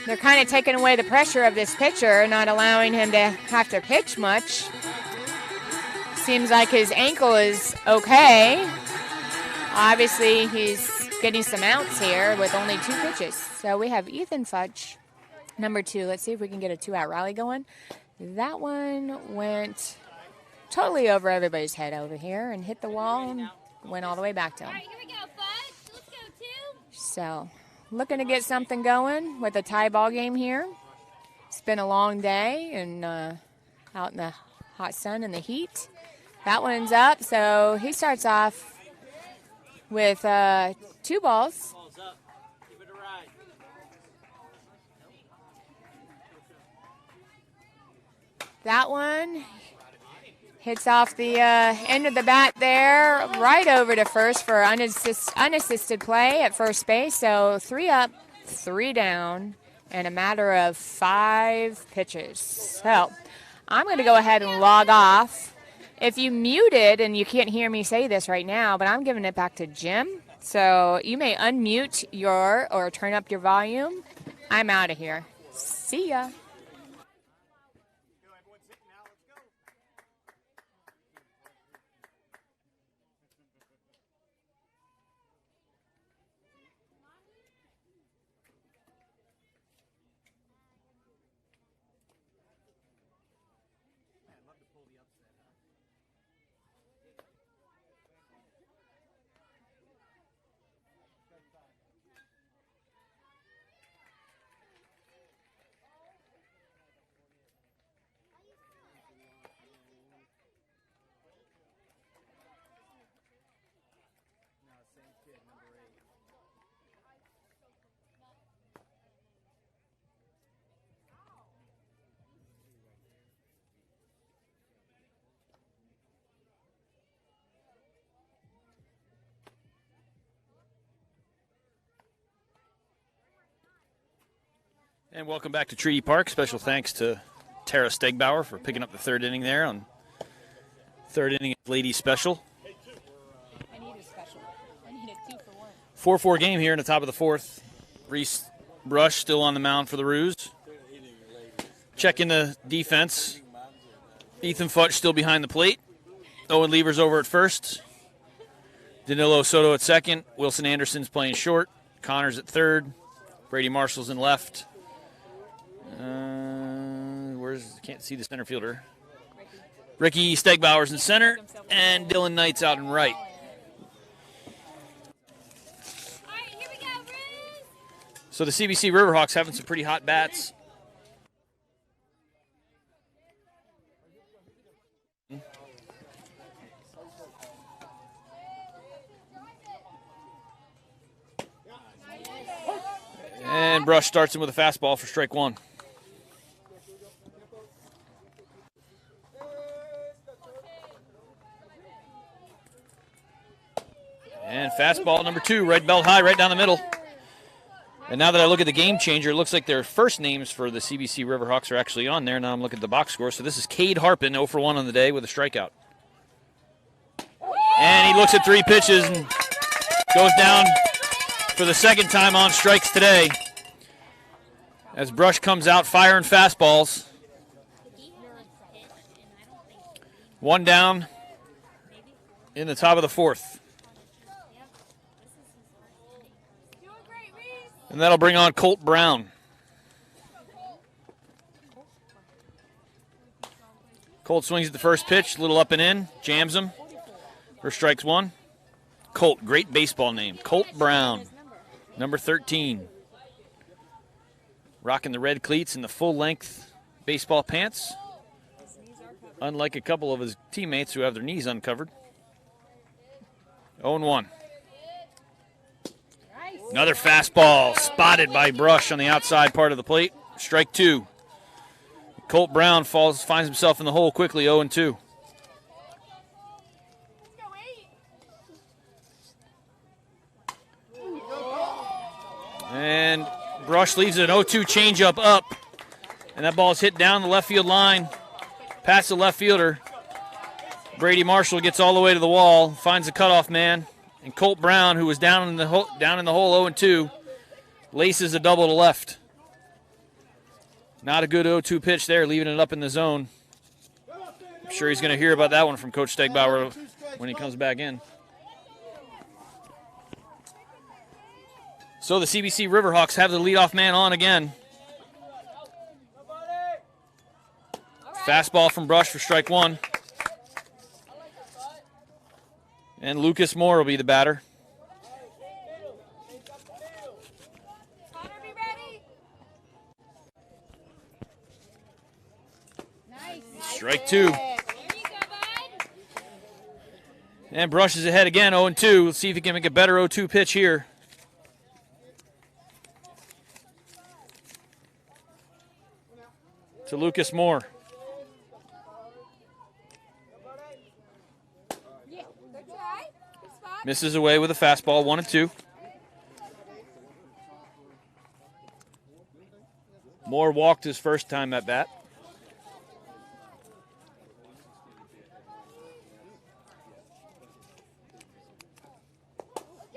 They're kind of taking away the pressure of this pitcher, not allowing him to have to pitch much. Seems like his ankle is okay. Obviously, he's getting some outs here with only 2 pitches. So we have Ethan Fudge, number 2. Let's see if we can get a 2-out rally going. That one went totally over everybody's head over here and hit the wall and went all the way back to him. All right, here we go, Fudge. Let's go, 2. So looking to get something going with a tie ball game here. It's been a long day and out in the hot sun and the heat. That one's up, so he starts off with 2 balls. That one hits off the end of the bat there, right over to first for unassisted play at first base. So 3 up, 3 down, and a matter of 5 pitches. So I'm going to go ahead and log off. If you muted, and you can't hear me say this right now, but I'm giving it back to Jim. So you may unmute or turn up your volume. I'm out of here. See ya. And welcome back to Treaty Park. Special thanks to Tara Stegbauer for picking up the 3rd inning there on 3rd inning ladies special. I need a special. I need a 2 for 1. 4-4 game here in the top of the 4th. Reese Brush still on the mound for the Roos. Checking the defense. Ethan Futch still behind the plate. Owen Lever's over at first. Danilo Soto at second. Wilson Anderson's playing short. Connors at third. Brady Marshall's in left. Can't see the center fielder. Ricky Stegbauer's in center, and Dylan Knight's out in right. All right, here we go, Roos. So the CBC Riverhawks having some pretty hot bats. And Brush starts him with a fastball for strike 1. And fastball number 2, red belt high, right down the middle. And now that I look at the game changer, it looks like their first names for the CBC Riverhawks are actually on there. Now I'm looking at the box score. So this is Cade Harpin, 0 for 1 on the day with a strikeout. And he looks at 3 pitches and goes down for the second time on strikes today. As Brush comes out firing fastballs. One down in the top of the fourth. And that'll bring on Colt Brown. Colt swings at the first pitch, a little up and in, jams him. First strike's one. Colt, great baseball name. Colt Brown, number 13. Rocking the red cleats and the full-length baseball pants. Unlike a couple of his teammates who have their knees uncovered. 0-1. Another fastball spotted by Brush on the outside part of the plate. Strike two. Colt Brown finds himself in the hole quickly, 0-2. And Brush leaves an 0-2 changeup up. And that ball is hit down the left field line, past the left fielder. Brady Marshall gets all the way to the wall, finds the cutoff man. And Colt Brown, who was down in the hole 0-2, laces a double to left. Not a good 0-2 pitch there, leaving it up in the zone. I'm sure he's going to hear about that one from Coach Stegbauer when he comes back in. So the CBC Riverhawks have the leadoff man on again. Fastball from Brush for strike one. And Lucas Moore will be the batter. Strike two. And Brush is ahead again, 0-2. Let's see if he can make a better 0-2 pitch here. To Lucas Moore. Misses away with a fastball, 1-2. Moore walked his first time at bat.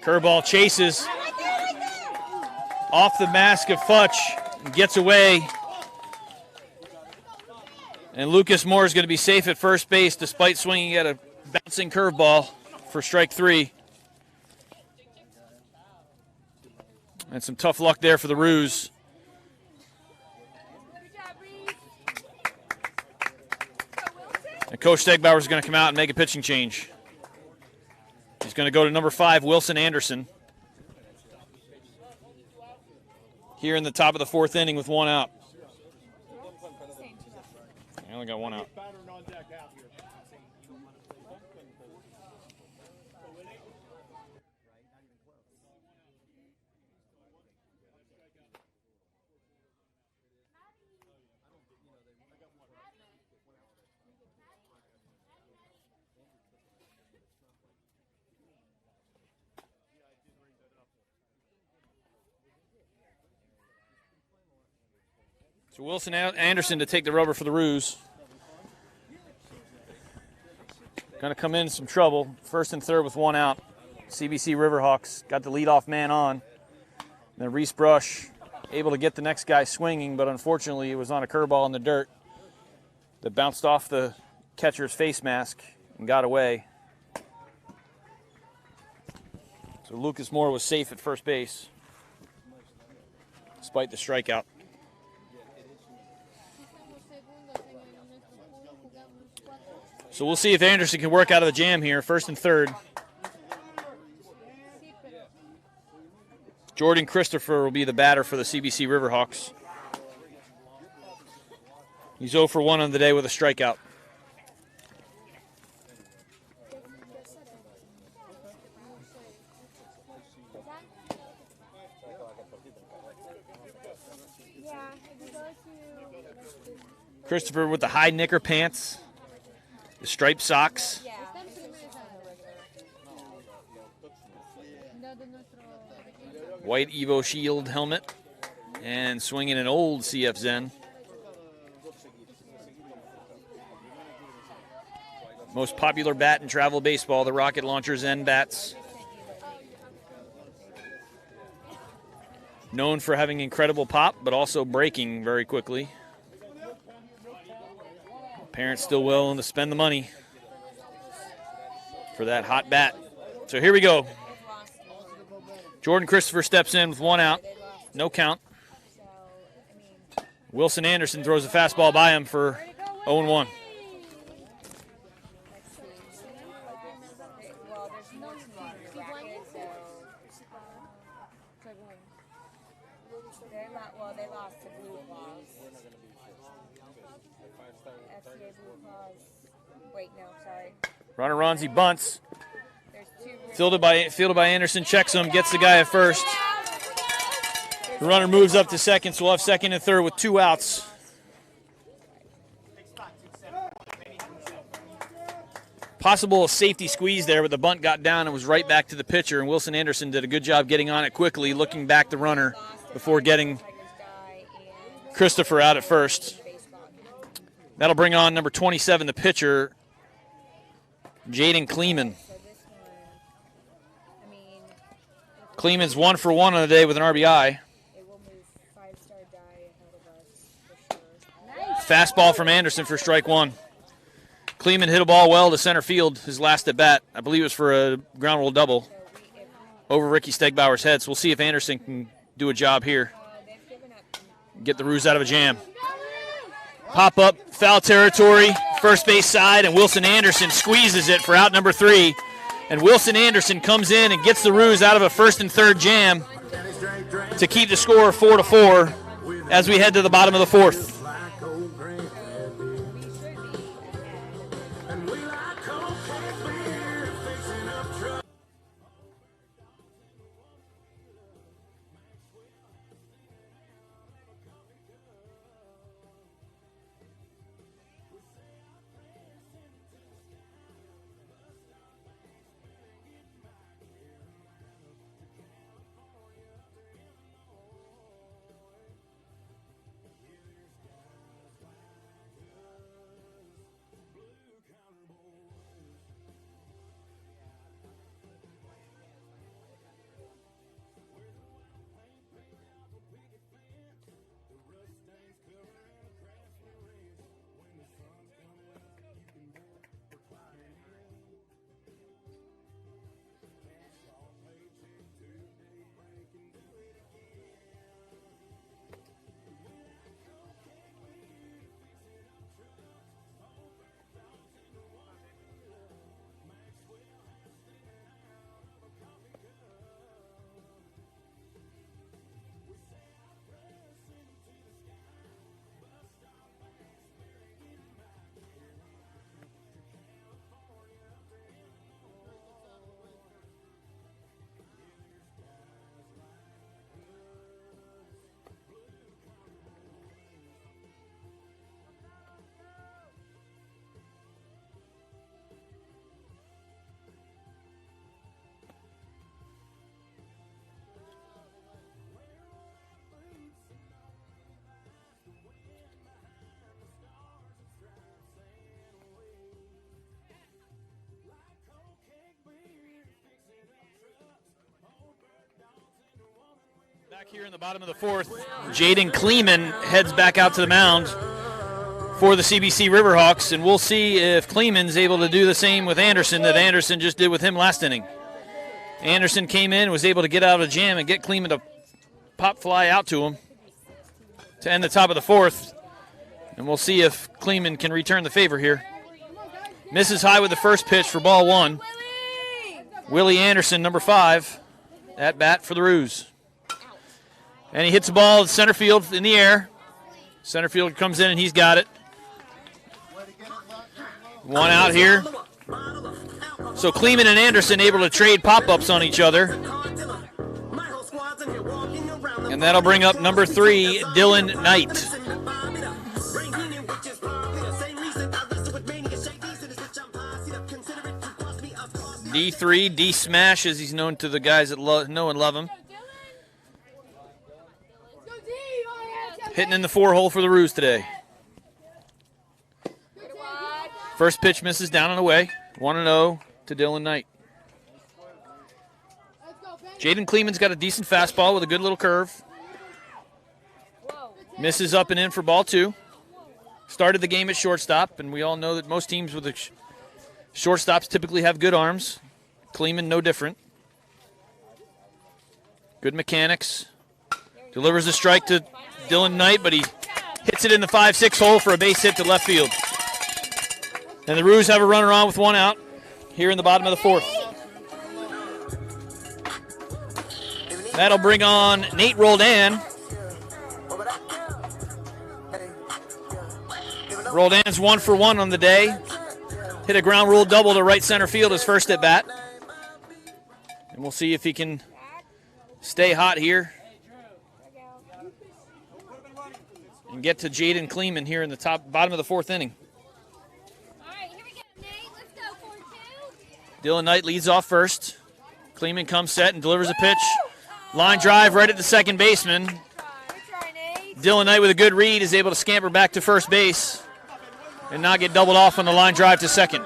Curveball chases off the mask of Futch and gets away. And Lucas Moore is going to be safe at first base despite swinging at a bouncing curveball for strike three. And some tough luck there for the Roos. And Coach Stegbauer is going to come out and make a pitching change. He's going to go to number 5, Wilson Anderson. Here in the top of the fourth inning with one out. I only got one out. So Wilson Anderson to take the rubber for the Roos. Going to come in some trouble. First and third with one out. CBC Riverhawks got the leadoff man on. And then Reese Brush able to get the next guy swinging, but unfortunately it was on a curveball in the dirt that bounced off the catcher's face mask and got away. So Lucas Moore was safe at first base despite the strikeout. So we'll see if Anderson can work out of the jam here. First and third. Jordan Christopher will be the batter for the CBC Riverhawks. He's 0 for 1 on the day with a strikeout. Christopher with the high knicker pants. The striped socks. White Evo Shield helmet. And swinging an old CF Zen. Most popular bat in travel baseball, the Rocket Launcher Zen bats. Known for having incredible pop, but also breaking very quickly. Parents still willing to spend the money for that hot bat. So here we go. Jordan Christopher steps in with 1 out. No count. Wilson Anderson throws a fastball by him for 0-1. Well, they lost to Blue Claws. FCA Blue Claws. Wait, no, sorry. Runner runs, he bunts. There's 2. Fielded by Anderson, checks him, gets the guy at first. The runner moves up to second, so we'll have second and third with 2 outs. Possible safety squeeze there, but the bunt got down and was right back to the pitcher, and Wilson Anderson did a good job getting on it quickly, looking back the runner before getting Christopher out at first. That'll bring on number 27, the pitcher, Jaden Kleeman. Kleeman's 1 for 1 on the day with an RBI. Fastball from Anderson for strike 1. Kleeman hit a ball well to center field his last at bat. I believe it was for a ground rule double over Ricky Stegbauer's head. So we'll see if Anderson can do a job here. Get the Roos out of a jam. Pop up, foul territory, first base side, and Wilson Anderson squeezes it for out number 3. And Wilson Anderson comes in and gets the Roos out of a first and third jam to keep the score 4-4 as we head to the bottom of the 4th. Back here in the bottom of the 4th, Jaden Kleeman heads back out to the mound for the CBC Riverhawks, and we'll see if Kleeman's able to do the same with Anderson that Anderson just did with him last inning. Anderson came in and was able to get out of a jam and get Kleeman to pop fly out to him to end the top of the 4th, and we'll see if Kleeman can return the favor here. Misses high with the first pitch for ball 1. Willie Anderson, number 5, at bat for the Roos. And he hits the ball to center field in the air. Center fielder comes in and he's got it. 1 out here. So Kleeman and Anderson able to trade pop-ups on each other. And that'll bring up number 3, Dylan Knight. D3, D-Smash, as he's known to the guys that know and love him. Hitting in the 4-hole for the Roos today. First pitch misses down and away. 1-0 to Dylan Knight. Jaden Kleeman's got a decent fastball with a good little curve. Misses up and in for ball 2. Started the game at shortstop, and we all know that most teams with the shortstops typically have good arms. Kleeman no different. Good mechanics. Delivers a strike to Dylan Knight, but he hits it in the 5-6 hole for a base hit to left field. And the Roos have a runner on with 1 out here in the bottom of the 4th. That'll bring on Nate Roldan. Roldan's 1 for 1 on the day. Hit a ground rule double to right center field his first at bat. And we'll see if he can stay hot here and get to Jaden Kleeman here in the bottom of the 4th inning. All right, here we go, Nate. Let's go for 2. Dylan Knight leads off first. Kleeman comes set and delivers a pitch. Line drive right at the second baseman. Dylan Knight with a good read is able to scamper back to first base and not get doubled off on the line drive to second.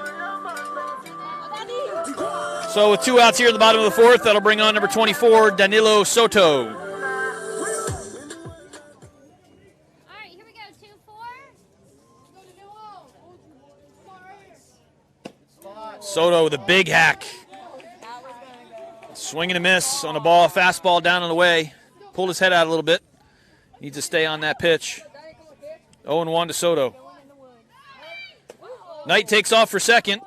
So with 2 outs here in the bottom of the 4th, that'll bring on number 24, Danilo Soto. All right, here we go. 2-4. Soto with a big hack. Swing and a miss on a ball, fastball down and away. Pulled his head out a little bit. Needs to stay on that pitch. 0-1 to Soto. Knight takes off for second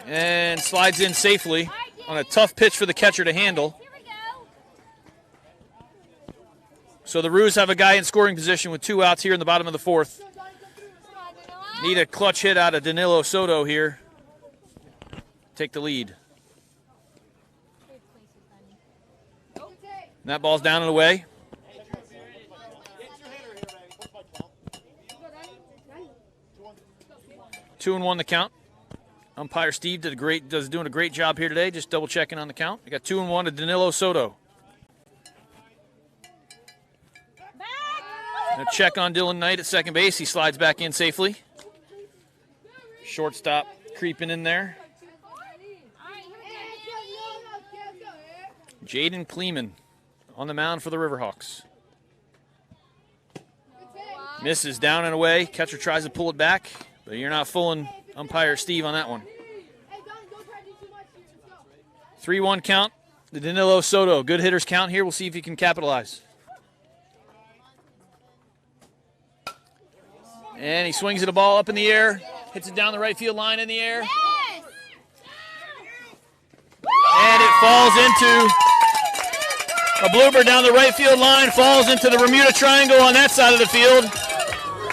and slides in safely on a tough pitch for the catcher to handle. Here we go. So the Roos have a guy in scoring position with 2 outs here in the bottom of the 4th. Need a clutch hit out of Danilo Soto here. Take the lead. And that ball's down and away. 2-1 the count. Umpire Steve doing a great job here today, just double checking on the count. We got 2-1 to Danilo Soto. Now check on Dylan Knight at second base. He slides back in safely. Shortstop creeping in there. Jaden Kleeman on the mound for the Riverhawks. Misses down and away. Catcher tries to pull it back, but you're not fooling umpire Steve on that one. 3-1 count. The Danilo Soto. Good hitters count here. We'll see if he can capitalize. And he swings at a ball up in the air. Hits it down the right field line in the air. And it falls into a blooper down the right field line. Falls into the Bermuda Triangle on that side of the field.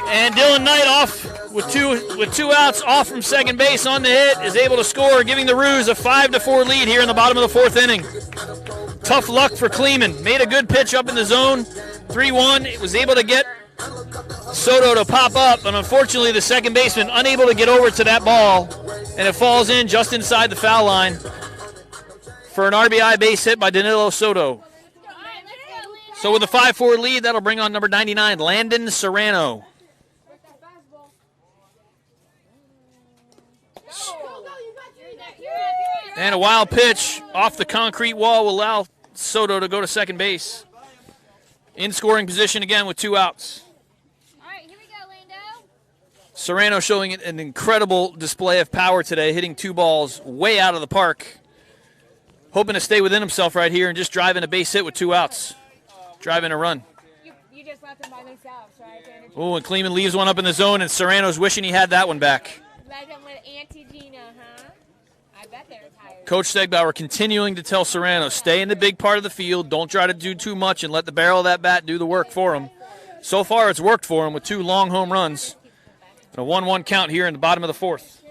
And Dylan Knight off with two outs off from second base on the hit is able to score, giving the Roos a 5-4 lead here in the bottom of the 4th inning. Tough luck for Kleeman. Made a good pitch up in the zone. 3-1. It was able to get Soto to pop up, and unfortunately the second baseman unable to get over to that ball, and it falls in just inside the foul line for an RBI base hit by Danilo Soto. So with a 5-4 lead, that'll bring on number 99, Landon Serrano. And a wild pitch off the concrete wall will allow Soto to go to second base. In scoring position again with 2 outs. All right, here we go, Lando. Serrano showing an incredible display of power today, hitting 2 balls way out of the park. Hoping to stay within himself right here and just driving a base hit with 2 outs. Driving a run. You just left them by themselves, right? Oh, and Kleeman leaves one up in the zone, and Serrano's wishing he had that one back. Let them with Auntie Gina, huh? I bet they're tired. Coach Stegbauer continuing to tell Serrano, stay in the big part of the field, don't try to do too much, and let the barrel of that bat do the work for him. So far, it's worked for him with 2 long home runs. And a 1-1 count here in the bottom of the 4th.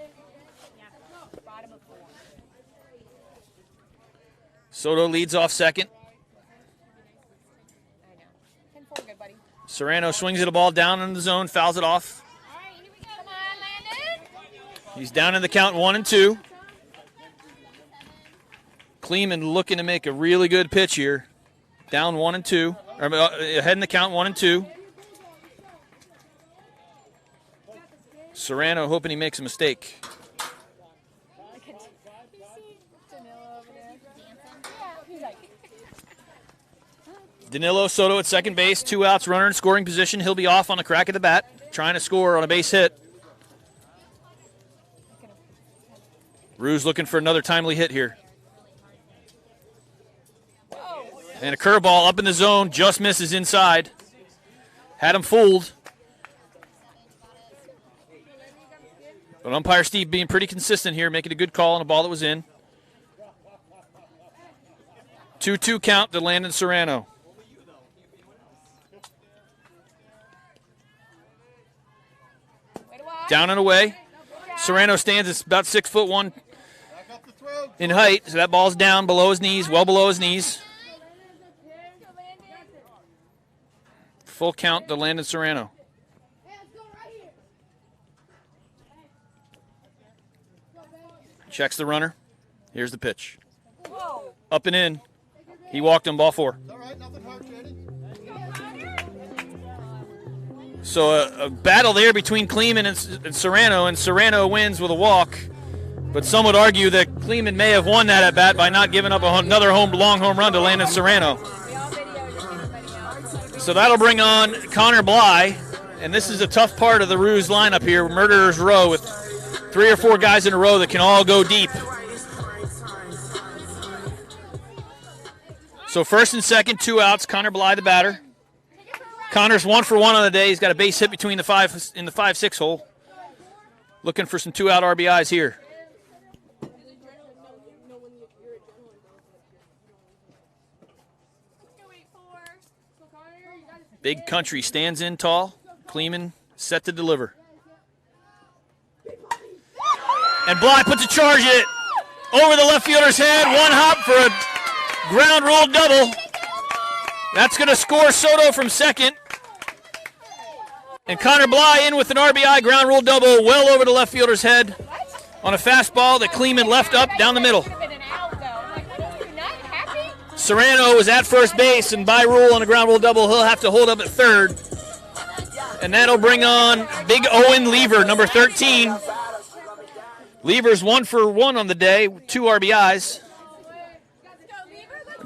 Soto leads off second. Serrano swings at a ball down in the zone, fouls it off. All right, here we go. Come on, Landon. He's down in the count 1-2. Kleeman looking to make a really good pitch here. Down 1-2. Or ahead in the count 1-2. Serrano hoping he makes a mistake. Danilo Soto at second base, 2 outs, runner in scoring position. He'll be off on a crack of the bat, trying to score on a base hit. Roos looking for another timely hit here. And a curveball up in the zone, just misses inside. Had him fooled. But umpire Steve being pretty consistent here, making a good call on a ball that was in. 2-2 count to Landon Serrano. Down and away. Serrano stands at about 6'1" in height, so that ball's down below his knees, well below his knees. Full count to Landon Serrano. Checks the runner. Here's the pitch. Up and in. He walked him, ball 4. So a battle there between Kleeman and Serrano wins with a walk. But some would argue that Kleeman may have won that at bat by not giving up another long home run to Landon Serrano. So that'll bring on Connor Bly, and this is a tough part of the Roos lineup here, Murderer's Row, with 3 or 4 guys in a row that can all go deep. So first and second, 2 outs. Connor Bly, the batter. Connor's 1 for 1 on the day. He's got a base hit between the 5-6 hole. Looking for some 2-out RBIs here. Big Country stands in tall. Kleeman set to deliver. And Bly puts a charge in it. Over the left fielder's head. 1 hop for a ground rule double. That's going to score Soto from second. And Connor Bly in with an RBI ground rule double well over the left fielder's head on a fastball that Kleeman left up down the middle. Serrano was at first base, and by rule on a ground rule double, he'll have to hold up at third. And that'll bring on Big Owen Lever, number 13. Lever's 1 for 1 on the day, 2 RBIs.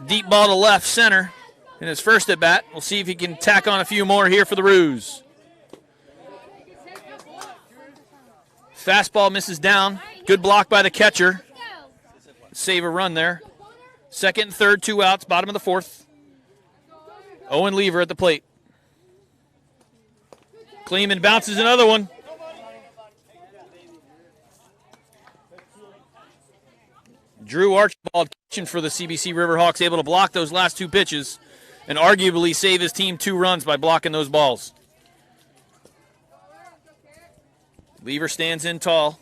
Deep ball to left center in his first at bat. We'll see if he can tack on a few more here for the Roos. Fastball misses down. Good block by the catcher. Save a run there. Second and third, 2 outs, bottom of the 4th. Owen Lever at the plate. Kleeman bounces another one. Drew Archibald catching for the CBC Riverhawks, able to block those last 2 pitches and arguably save his team 2 runs by blocking those balls. Lever stands in tall.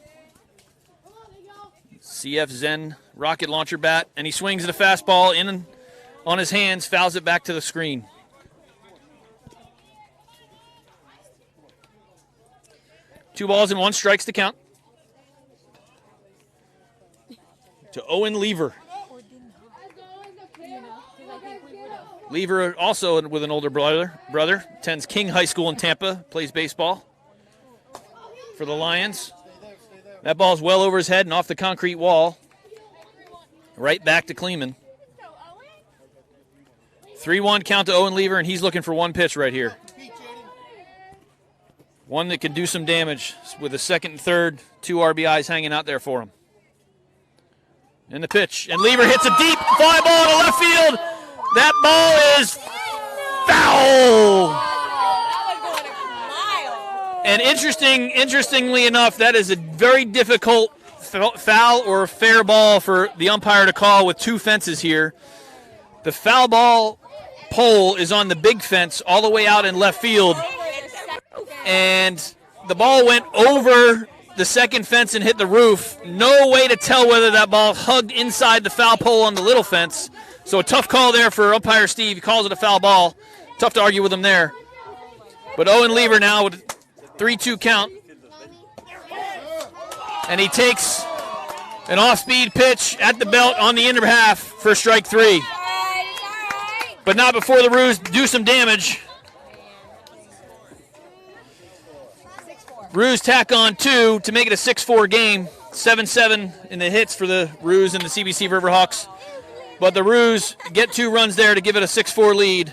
CF Zen rocket launcher bat, and he swings at a fastball in on his hands, fouls it back to the screen. Two balls and 1 strikes to count. To Owen Lever. Lever also with an older brother, attends King High School in Tampa, plays baseball for the Lions. That ball's well over his head and off the concrete wall. Right back to Kleeman. 3-1 count to Owen Lever, and he's looking for 1 pitch right here. One that can do some damage with the second and third, 2 RBIs hanging out there for him. And the pitch, and Lever hits a deep fly ball to left field. That ball is foul. And interestingly enough, that is a very difficult foul or fair ball for the umpire to call with 2 fences here. The foul ball pole is on the big fence all the way out in left field. And the ball went over the second fence and hit the roof. No way to tell whether that ball hugged inside the foul pole on the little fence. So a tough call there for umpire Steve. He calls it a foul ball. Tough to argue with him there. But Owen Lever now with 3-2 count. And he takes an off-speed pitch at the belt on the inner half for strike 3. But not before the Roos do some damage. Roos tack on 2 to make it a 6-4 game. 7-7 in the hits for the Roos and the CBC Riverhawks. But the Roos get 2 runs there to give it a 6-4 lead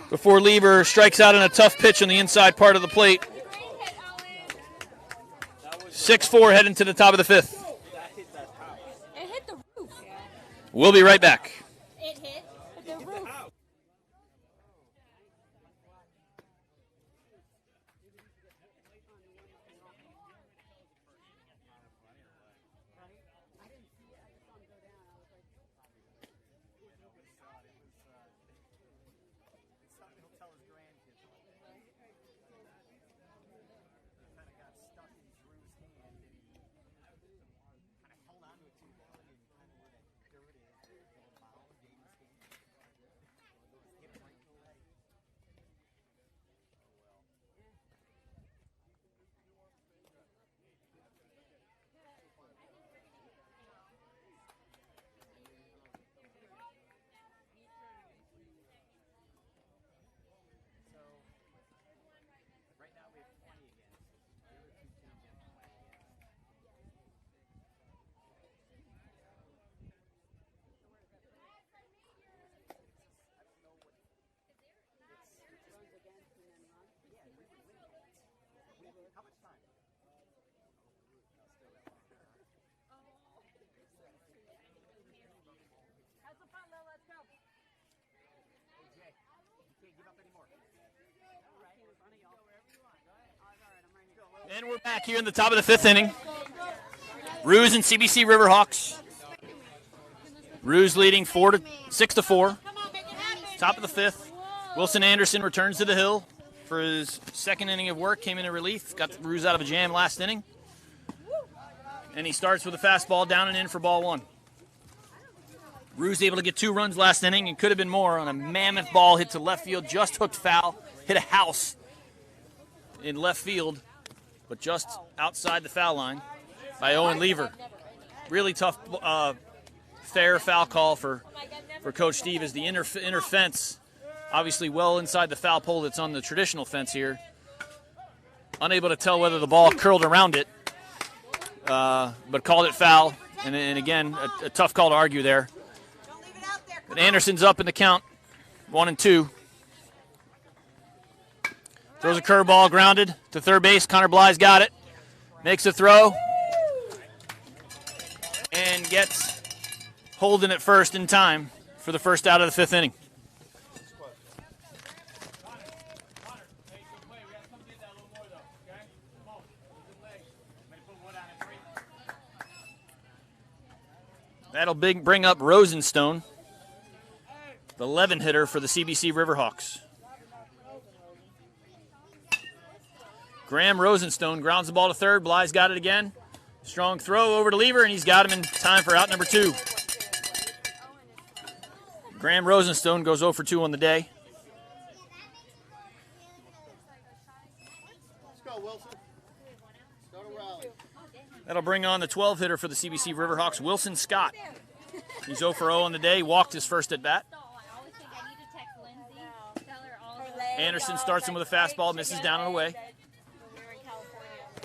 before Lieber strikes out on a tough pitch on the inside part of the plate. 6-4 heading to the top of the 5th. It hit the roof. We'll be right back. It hit the roof. And we're back here in the top of the 5th inning. Roos and CBC Riverhawks. Roos leading 6-4. Top of the 5th. Wilson Anderson returns to the hill for his 2nd inning of work. Came in a relief. Got the Roos out of a jam last inning. And he starts with a fastball down and in for ball 1. Roos able to get 2 runs last inning and could have been more on a mammoth ball hit to left field. Just hooked foul. Hit a house in left field, but just outside the foul line by Owen Lever. Really tough, fair foul call for Coach Steve as the inner fence, obviously well inside the foul pole that's on the traditional fence here. Unable to tell whether the ball curled around it, but called it foul. And again, a tough call to argue there. But Anderson's up in the count, 1-2. Throws a curveball, grounded to third base. Connor Bly's got it. Makes a throw. And gets Holden at first in time for the first out of the 5th inning. That'll bring up Rosenstone, the 11 hitter for the CBC Riverhawks. Graham Rosenstone grounds the ball to third. Bly's got it again. Strong throw over to Lever, and he's got him in time for out number 2. Graham Rosenstone goes 0 for 2 on the day. Let's go, Wilson. Go to rally. That'll bring on the 12 hitter for the CBC Riverhawks, Wilson Scott. He's 0 for 0 on the day. Walked his first at bat. Anderson starts him with a fastball, misses down and away.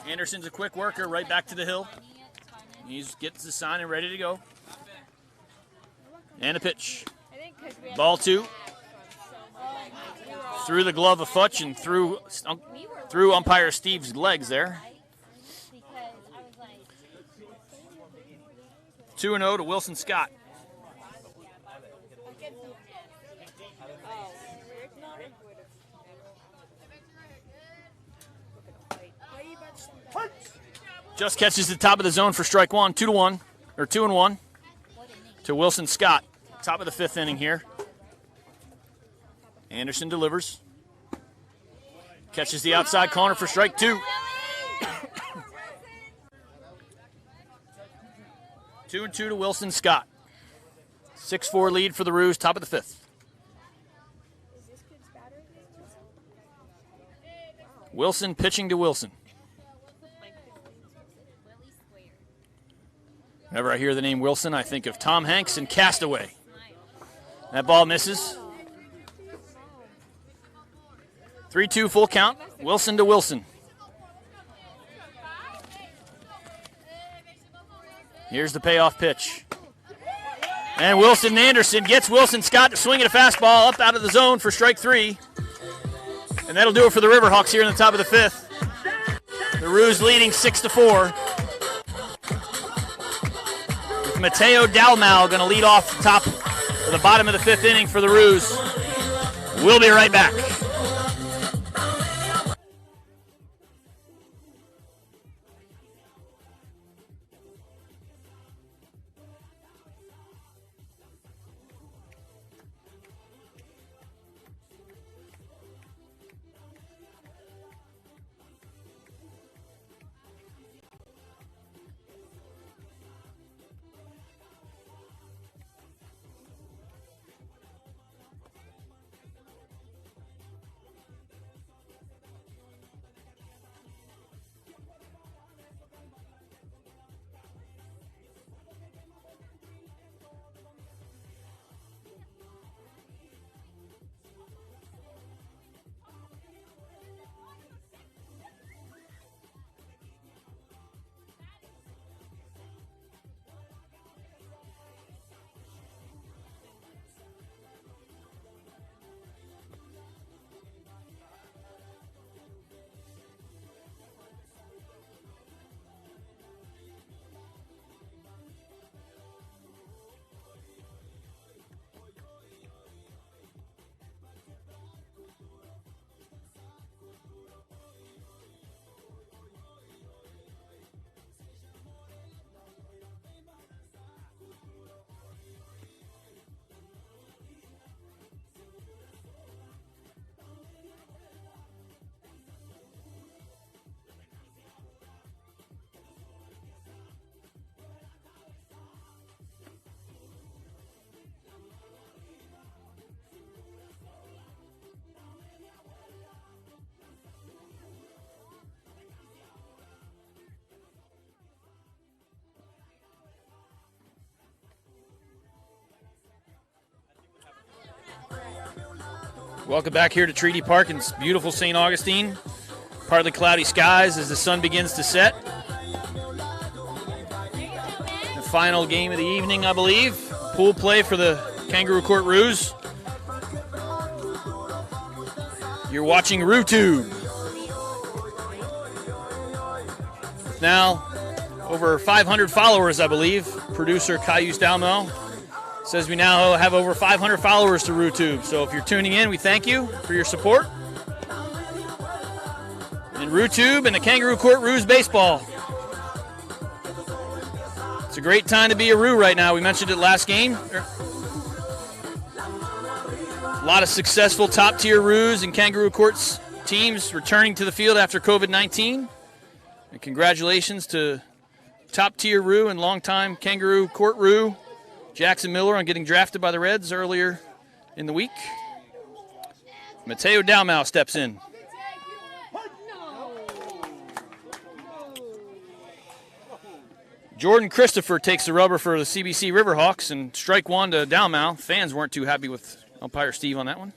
Anderson's a quick worker, right back to the hill. He gets the sign and ready to go. And a pitch. Ball 2. Through the glove of Futch and through umpire Steve's legs there. 2-0 to Wilson Scott. Just catches the top of the zone for strike 1, 2-1, or 2-1 to Wilson Scott. Top of the 5th inning here. Anderson delivers. Catches the outside corner for strike 2. 2-2 to Wilson Scott. 6-4 lead for the Roos, top of the 5th. Wilson pitching to Wilson. Whenever I hear the name Wilson, I think of Tom Hanks and Castaway. That ball misses. 3-2 full count. Wilson to Wilson. Here's the payoff pitch. And Wilson Anderson gets Wilson Scott to swing at a fastball up out of the zone for strike 3. And that'll do it for the Riverhawks here in the top of the 5th. The Roos leading 6-4. With Mateo Dalmau going to lead off the top of the bottom of the 5th inning for the Roos. We'll be right back. Welcome back here to Treaty Park in beautiful St. Augustine. Partly cloudy skies as the sun begins to set. The final game of the evening, I believe. Pool play for the Kangaroo Court Roos. You're watching RooTube. Now, over 500 followers, I believe. Producer Cayuse Dalmo says we now have over 500 followers to RooTube. So if you're tuning in, we thank you for your support. And RooTube and the Kangaroo Court Roos baseball. It's a great time to be a Roo right now. We mentioned it last game. A lot of successful top-tier Roos and Kangaroo Courts teams returning to the field after COVID-19. And congratulations to top-tier Roo and longtime Kangaroo Court Roo Jackson Miller on getting drafted by the Reds earlier in the week. Mateo Dalmau steps in. Jordan Christopher takes the rubber for the CBC Riverhawks, and strike 1 to Dalmau. Fans weren't too happy with umpire Steve on that one.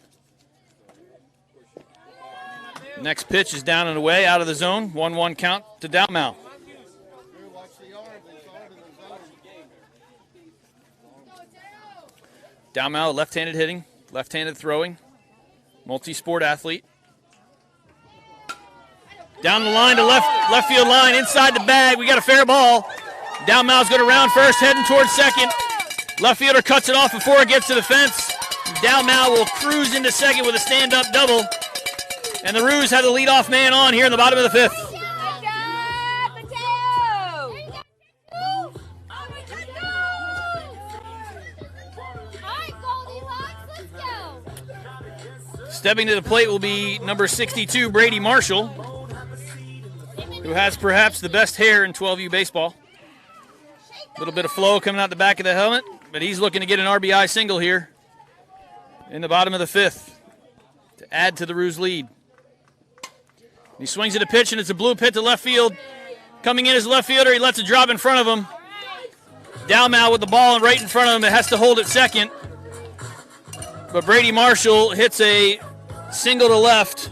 Next pitch is down and away, out of the zone. 1-1 count to Dalmau. Dalmau, left-handed hitting, left-handed throwing, multi-sport athlete. Down the line to left field line, inside the bag. We got a fair ball. Dalmau's going to round first, heading towards second. Left fielder cuts it off before it gets to the fence. Dalmau will cruise into second with a stand-up double. And the Roos have the leadoff man on here in the bottom of the 5th. Stepping to the plate will be number 62, Brady Marshall, who has perhaps the best hair in 12U baseball. A little bit of flow coming out the back of the helmet, but he's looking to get an RBI single here in the bottom of the 5th to add to the Roos lead. He swings at a pitch, and it's a blue pit to left field. Coming in as a left fielder, he lets it drop in front of him. Dalmau with the ball right in front of him, it has to hold at second. But Brady Marshall hits a single to left.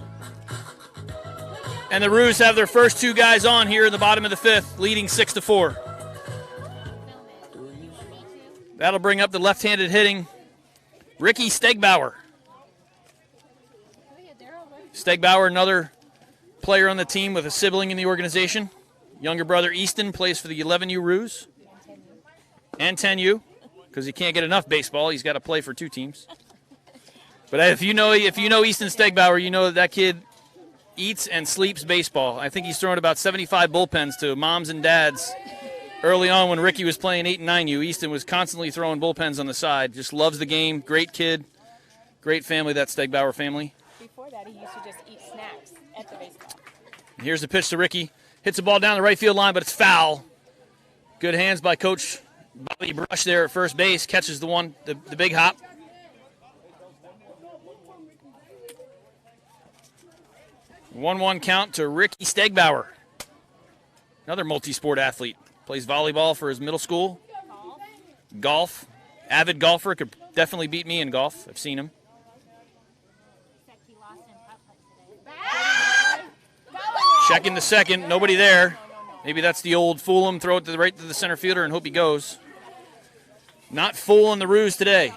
And the Roos have their first 2 guys on here in the bottom of the 5th, leading 6-4. That'll bring up the left-handed hitting Ricky Stegbauer. Stegbauer, another player on the team with a sibling in the organization. Younger brother Easton plays for the 11U Roos and 10U because he can't get enough baseball. He's got to play for two teams. But if you know Easton Stegbauer, you know that kid eats and sleeps baseball. I think he's thrown about 75 bullpens to moms and dads. Early on when Ricky was playing 8 and 9U, Easton was constantly throwing bullpens on the side. Just loves the game. Great kid. Great family, that Stegbauer family. Before that, he used to just eat snacks at the baseball. Here's the pitch to Ricky. Hits the ball down the right field line, but it's foul. Good hands by Coach Bobby Brush there at first base. Catches the big hop. One count to Ricky Stegbauer. Another multi-sport athlete. Plays volleyball for his middle school. Golf. Avid golfer. Could definitely beat me in golf. I've seen him. Checking the second. Nobody there. Maybe that's the old fool him, throw it to right to the center fielder and hope he goes. Not fooling the Roos today.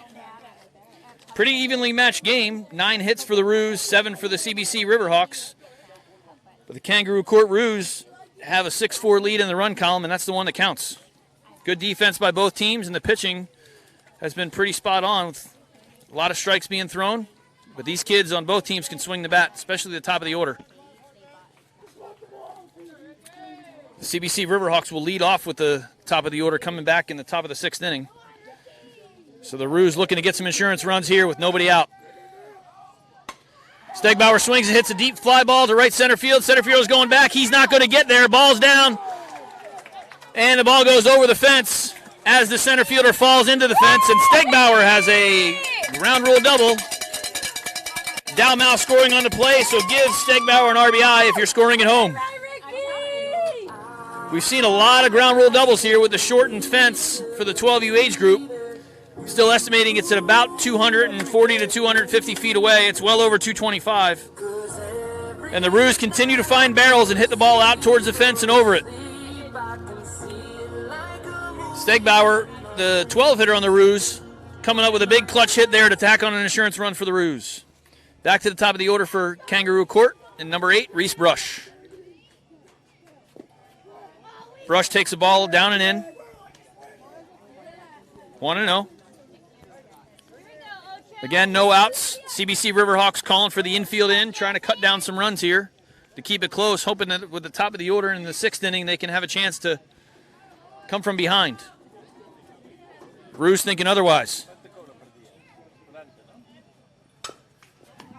Pretty evenly matched game. 9 hits for the Roos, 7 for the CBC Riverhawks. But the Kangaroo Court Roos have a 6-4 lead in the run column, and that's the one that counts. Good defense by both teams, and the pitching has been pretty spot on with a lot of strikes being thrown. But these kids on both teams can swing the bat, especially the top of the order. The CBC Riverhawks will lead off with the top of the order coming back in the top of the 6th inning. So the Roos looking to get some insurance runs here with nobody out. Stegbauer swings and hits a deep fly ball to right center field. Center field is going back. He's not going to get there. Ball's down. And the ball goes over the fence as the center fielder falls into the fence. And Stegbauer has a ground rule double. Dalmau scoring on the play, so give Stegbauer an RBI if you're scoring at home. We've seen a lot of ground rule doubles here with the shortened fence for the 12U age group. Still estimating it's at about 240 to 250 feet away. It's well over 225. And the Roos continue to find barrels and hit the ball out towards the fence and over it. Stegbauer, the 12-hitter on the Roos, coming up with a big clutch hit there to tack on an insurance run for the Roos. Back to the top of the order for Kangaroo Court. And number 8, Reese Brush. Brush takes the ball down and in. 1-0. Again, no outs. CBC Riverhawks calling for the infield in, trying to cut down some runs here to keep it close, hoping that with the top of the order in the 6th inning, they can have a chance to come from behind. Roos thinking otherwise.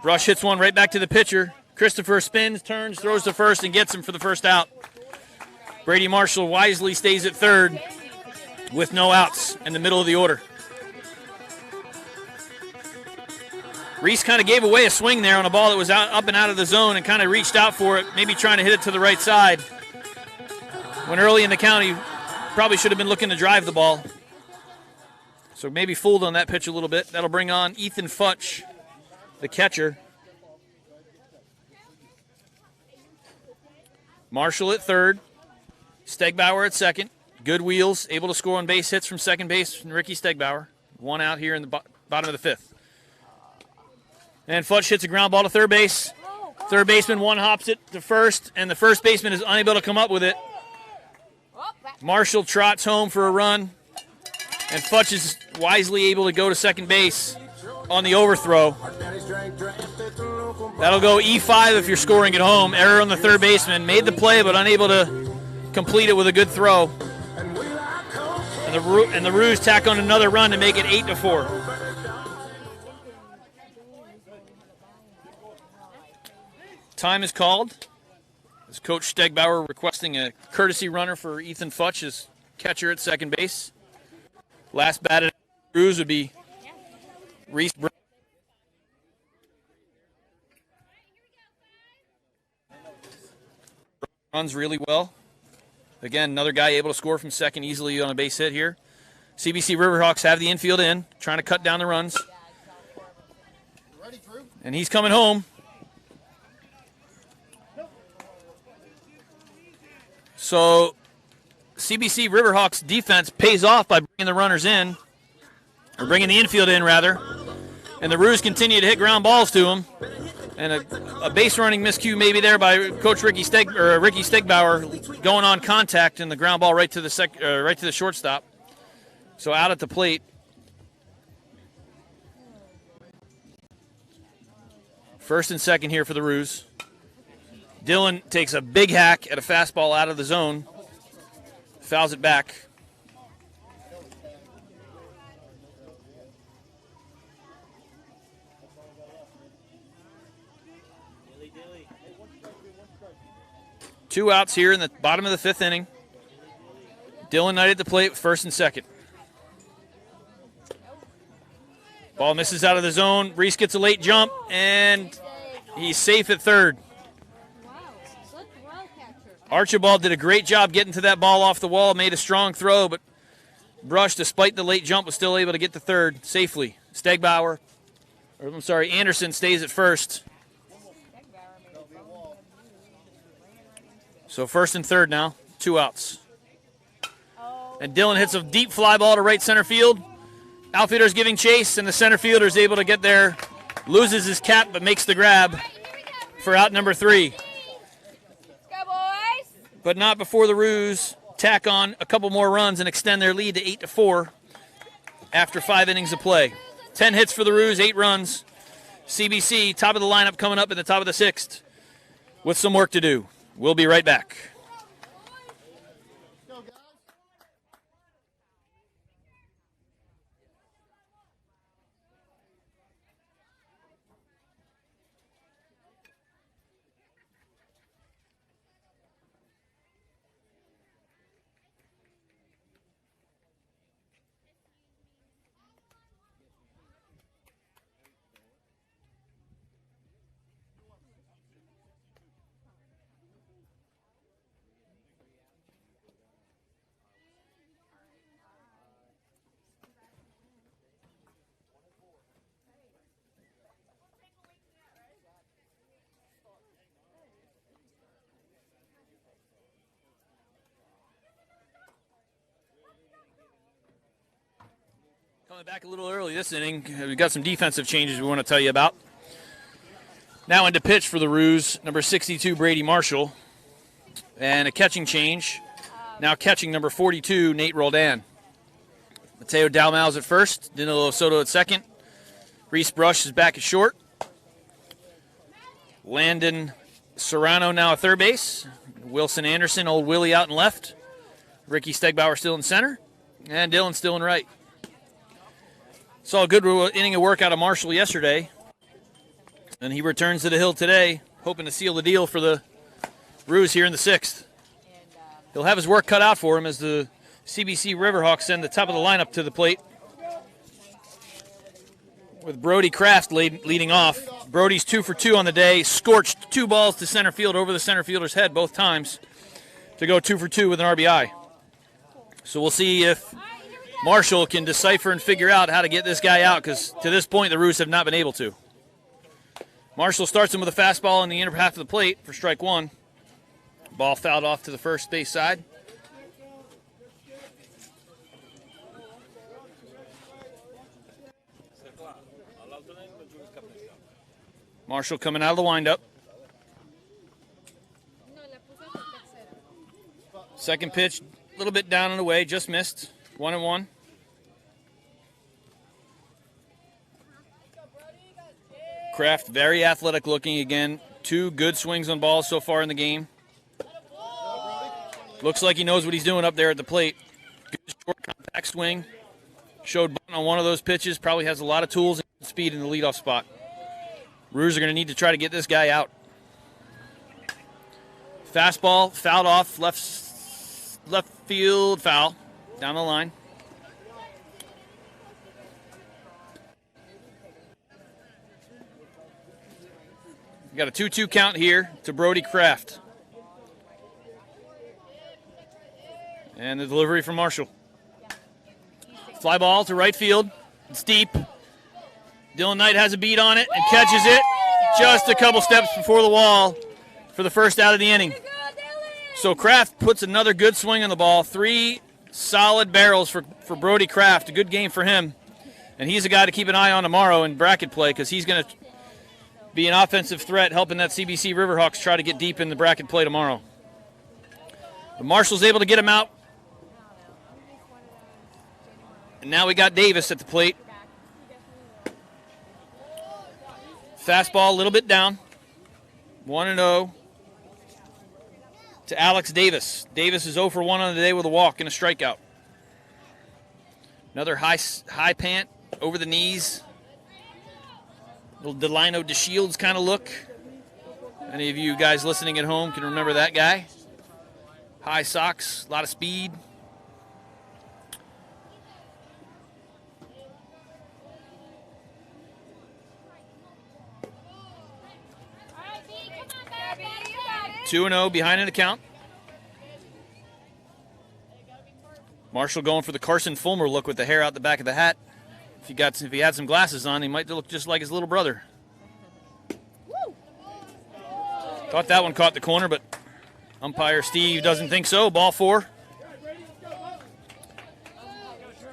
Brush hits one right back to the pitcher. Christopher spins, turns, throws to first, and gets him for the first out. Brady Marshall wisely stays at third with no outs in the middle of the order. Reese kind of gave away a swing there on a ball that was up and out of the zone and kind of reached out for it, maybe trying to hit it to the right side. When early in the count, he probably should have been looking to drive the ball. So maybe fooled on that pitch a little bit. That'll bring on Ethan Futch, the catcher. Marshall at third. Stegbauer at second. Good wheels, able to score on base hits from second base from Ricky Stegbauer. One out here in the bottom of the 5th. And Futch hits a ground ball to third base. Third baseman one-hops it to first, and the first baseman is unable to come up with it. Marshall trots home for a run, and Futch is wisely able to go to second base on the overthrow. That'll go E5 if you're scoring at home. Error on the third baseman. Made the play, but unable to complete it with a good throw. And the Roos tack on another run to make it 8-4. Time is called. As Coach Stegbauer requesting a courtesy runner for Ethan Futch as catcher at second base. Last bat at Roos would be Reese Brown. Runs really well. Again, another guy able to score from second easily on a base hit here. CBC Riverhawks have the infield in, trying to cut down the runs. And he's coming home. So CBC Riverhawks defense pays off by bringing the runners in. or bringing the infield in rather. And the Roos continue to hit ground balls to him. And a base running miscue maybe there by Coach Ricky Stegbauer going on contact, and the ground ball right to the shortstop. So out at the plate. First and second here for the Roos. Dylan takes a big hack at a fastball out of the zone. Fouls it back. Two outs here in the bottom of the fifth inning. Dylan Knight at the plate, first and second. Ball misses out of the zone. Reese gets a late jump, and he's safe at third. Archibald did a great job getting to that ball off the wall, made a strong throw, but Brush, despite the late jump, was still able to get to third safely. Anderson stays at first. So first and third now, two outs. And Dylan hits a deep fly ball to right center field. Outfielder's giving chase, and the center fielder is able to get there. Loses his cap, but makes the grab for out number 3. Go, boys. But not before the Roos tack on a couple more runs and extend their lead to 8-4 after 5 innings of play. 10 hits for the Roos, 8 runs. CBC, top of the lineup coming up in the top of the 6th with some work to do. We'll be right back. Coming back a little early this inning. We've got some defensive changes we want to tell you about. Now into pitch for the Roos, number 62, Brady Marshall. And a catching change. Now catching number 42, Nate Roldan. Mateo Dalmau's at first. Danilo Soto at second. Reese Brush is back at short. Landon Serrano now at third base. Wilson Anderson, old Willie out in left. Ricky Stegbauer still in center. And Dylan still in right. Saw a good inning of work out of Marshall yesterday. And he returns to the hill today, hoping to seal the deal for the Roos here in the 6th. He'll have his work cut out for him as the CBC Riverhawks send the top of the lineup to the plate. With Brody Kraft leading off. Brody's 2 for 2 on the day. Scorched 2 balls to center field over the center fielder's head both times to go 2 for 2 with an RBI. So we'll see if Marshall can decipher and figure out how to get this guy out, because to this point the Roos have not been able to. Marshall starts him with a fastball in the inner half of the plate for strike 1. Ball fouled off to the first base side. Marshall coming out of the windup. Second pitch, a little bit down and away, just missed. 1-1. Kraft, very athletic looking again. 2 good swings on balls so far in the game. Looks like he knows what he's doing up there at the plate. Good short contact swing. Showed bunt on one of those pitches. Probably has a lot of tools and speed in the leadoff spot. Roos are going to need to try to get this guy out. Fastball, fouled off, left field foul. Down the line. We got a 2-2 count here to Brody Kraft. And the delivery from Marshall. Fly ball to right field. It's deep. Dylan Knight has a beat on it and catches it just a couple steps before the wall for the first out of the inning. So Kraft puts another good swing on the ball. 3 solid barrels for Brody Kraft. A good game for him. And he's a guy to keep an eye on tomorrow in bracket play because he's going to be an offensive threat helping that CBC Riverhawks try to get deep in the bracket play tomorrow. But Marshall's able to get him out. And now we got Davis at the plate. Fastball a little bit down. 1-0 to Alex Davis. Davis is 0 for 1 on the day with a walk and a strikeout. Another high pant over the knees. Little Delino DeShields kind of look. Any of you guys listening at home can remember that guy. High socks, a lot of speed. All right, B, come on, baby. You got it. 2-0 behind in the count. Marshall going for the Carson Fulmer look with the hair out the back of the hat. If he had some glasses on, he might look just like his little brother. Thought that one caught the corner, but umpire Steve doesn't think so. Ball 4.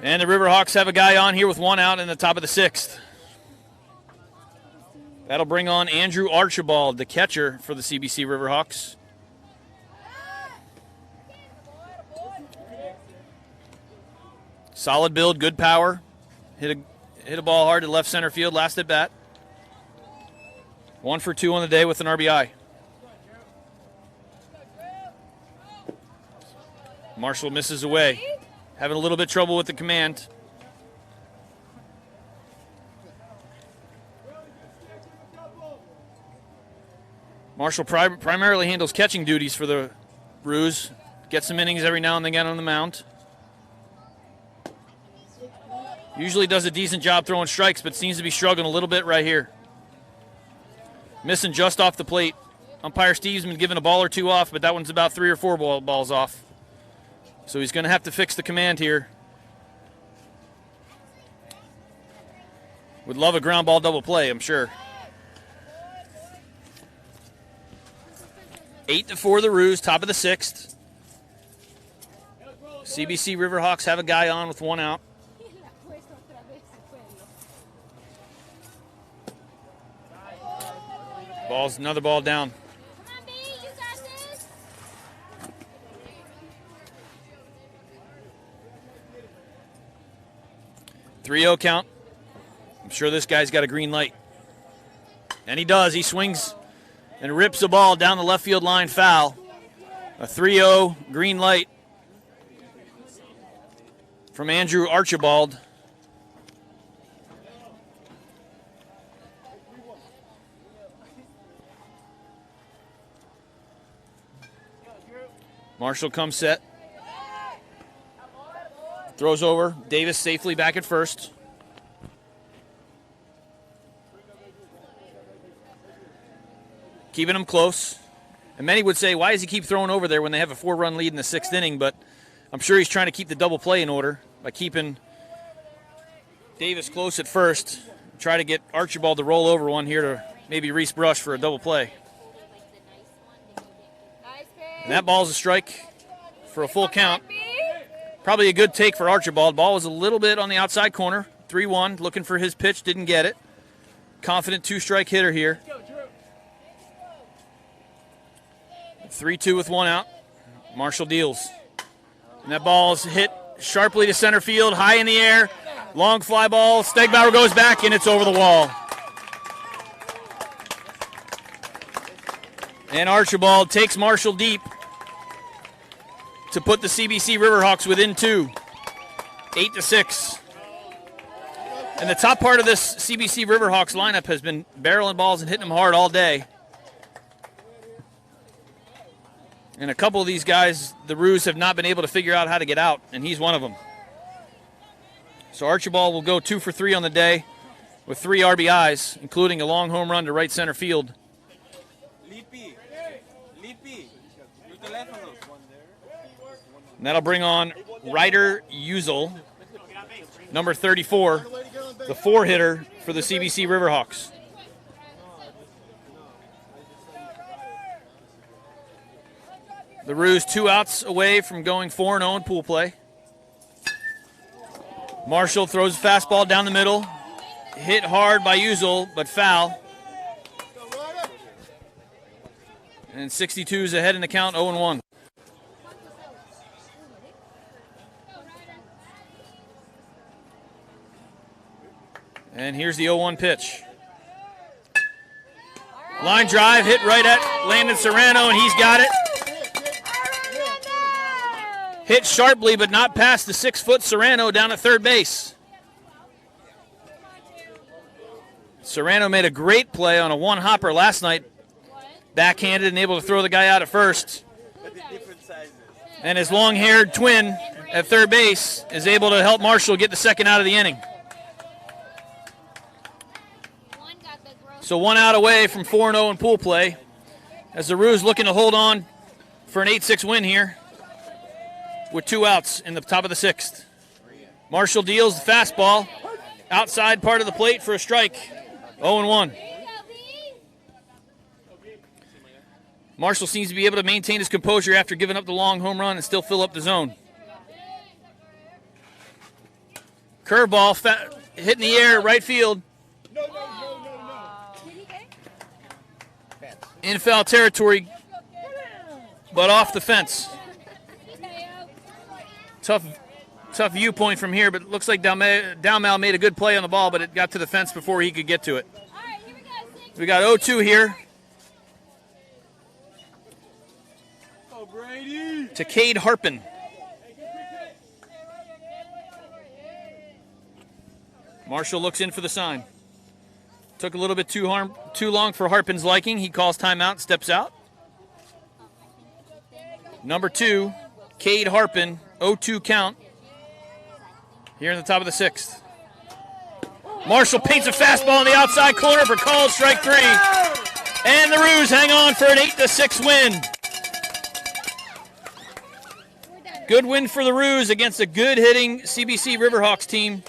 And the Riverhawks have a guy on here with 1 out in the top of the 6th. That'll bring on Andrew Archibald, the catcher for the CBC Riverhawks. Solid build, good power. Hit a ball hard to left center field last at bat. 1 for 2 on the day with an RBI. Marshall misses away. Having a little bit of trouble with the command. Marshall primarily handles catching duties for the Roos. Gets some innings every now and then on the mound. Usually does a decent job throwing strikes, but seems to be struggling a little bit right here. Missing just off the plate. Umpire Steve's been giving a ball or 2 off, but that one's about 3 or 4 balls off. So he's going to have to fix the command here. Would love a ground ball double play, I'm sure. 8-4 the Roos, top of the 6th. CBC Riverhawks have a guy on with 1 out. Another ball down. Come on, B, you got this. 3-0 count. I'm sure this guy's got a green light. And he does. He swings and rips the ball down the left field line foul. A 3-0 green light from Andrew Archibald. Marshall comes set. Throws over. Davis safely back at first. Keeping him close. And many would say, why does he keep throwing over there when they have a 4-run lead in the 6th inning? But I'm sure he's trying to keep the double play in order by keeping Davis close at first. Try to get Archibald to roll over one here to maybe Reese Brush for a double play. And that ball's a strike for a full count. Probably a good take for Archibald. Ball was a little bit on the outside corner. 3-1, looking for his pitch, didn't get it. Confident 2-strike hitter here. 3-2 with 1 out. Marshall deals. And that ball is hit sharply to center field, high in the air. Long fly ball. Stegbauer goes back, and it's over the wall. And Archibald takes Marshall deep to put the CBC Riverhawks within 2. 8-6. And the top part of this CBC Riverhawks lineup has been barreling balls and hitting them hard all day. And a couple of these guys, the Roos, have not been able to figure out how to get out, and he's one of them. So Archibald will go 2 for 3 on the day with 3 RBIs, including a long home run to right center field. And that'll bring on Ryder Uzel, number 34, the 4-hitter for the CBC Riverhawks. The Roos 2 outs away from going 4-0 in pool play. Marshall throws a fastball down the middle. Hit hard by Uzel, but foul. And 62 is ahead in the count, 0-1. And here's the 0-1 pitch. Line drive, hit right at Landon Serrano, and he's got it. Hit sharply, but not past the 6-foot Serrano down at third base. Serrano made a great play on a one-hopper last night. Backhanded and able to throw the guy out at first. And his long-haired twin at third base is able to help Marshall get the second out of the inning. So 1 out away from 4-0 in pool play as the Roos looking to hold on for an 8-6 win here with 2 outs in the top of the 6th. Marshall deals the fastball outside part of the plate for a strike. 0-1. Marshall seems to be able to maintain his composure after giving up the long home run and still fill up the zone. Curveball hit in the air, right field. In foul territory, but off the fence. Tough viewpoint from here, but it looks like Dalmal made a good play on the ball, but it got to the fence before he could get to it. We got 0-2 here. To Cade Harpin. Marshall looks in for the sign. Took a little bit too long for Harpin's liking. He calls timeout, steps out. Number 2, Cade Harpin, 0-2 count. Here in the top of the 6th. Marshall paints a fastball in the outside corner for called strike 3. And the Roos hang on for an 8-6 win. Good win for the Roos against a good-hitting CBC Riverhawks team.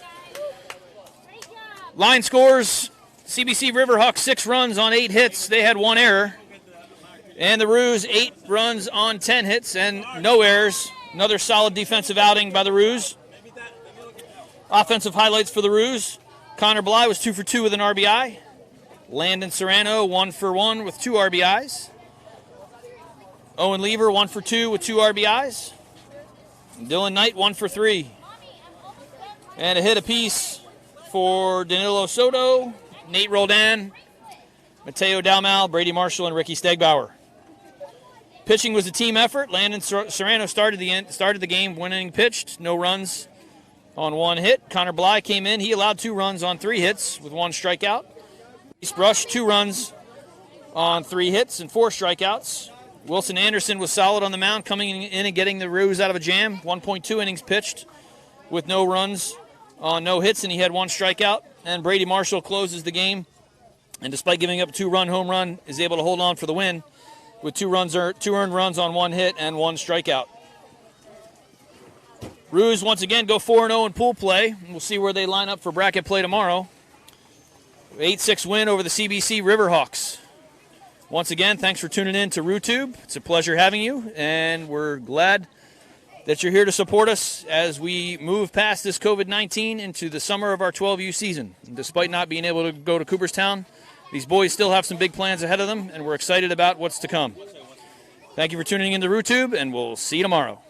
Line scores, CBC Riverhawks 6 runs on 8 hits. They had 1 error. And the Roos 8 runs on 10 hits and no errors. Another solid defensive outing by the Roos. Offensive highlights for the Roos. Connor Bly was 2 for 2 with an RBI. Landon Serrano 1 for 1 with 2 RBIs. Owen Lever 1 for 2 with 2 RBIs. Dylan Knight 1 for 3. And a hit apiece for Danilo Soto, Nate Roldan, Mateo Dalmal, Brady Marshall, and Ricky Stegbauer. Pitching was a team effort. Landon Serrano started the game, one inning pitched, no runs on 1 hit. Connor Bly came in. He allowed 2 runs on 3 hits with 1 strikeout. East Brush, 2 runs on 3 hits and 4 strikeouts. Wilson Anderson was solid on the mound, coming in and getting the Roos out of a jam. 1.2 innings pitched with no runs on no hits, and he had 1 strikeout. And Brady Marshall closes the game, and despite giving up a 2-run home run, is able to hold on for the win with 2 earned runs on 1 hit and 1 strikeout. Roos once again go 4-0 in pool play. We'll see where they line up for bracket play tomorrow. 8-6 win over the CBC Riverhawks. Once again, thanks for tuning in to RooTube. It's a pleasure having you, and we're glad that you're here to support us as we move past this COVID-19 into the summer of our 12U season. And despite not being able to go to Cooperstown, these boys still have some big plans ahead of them, and we're excited about what's to come. Thank you for tuning in to RooTube, and we'll see you tomorrow.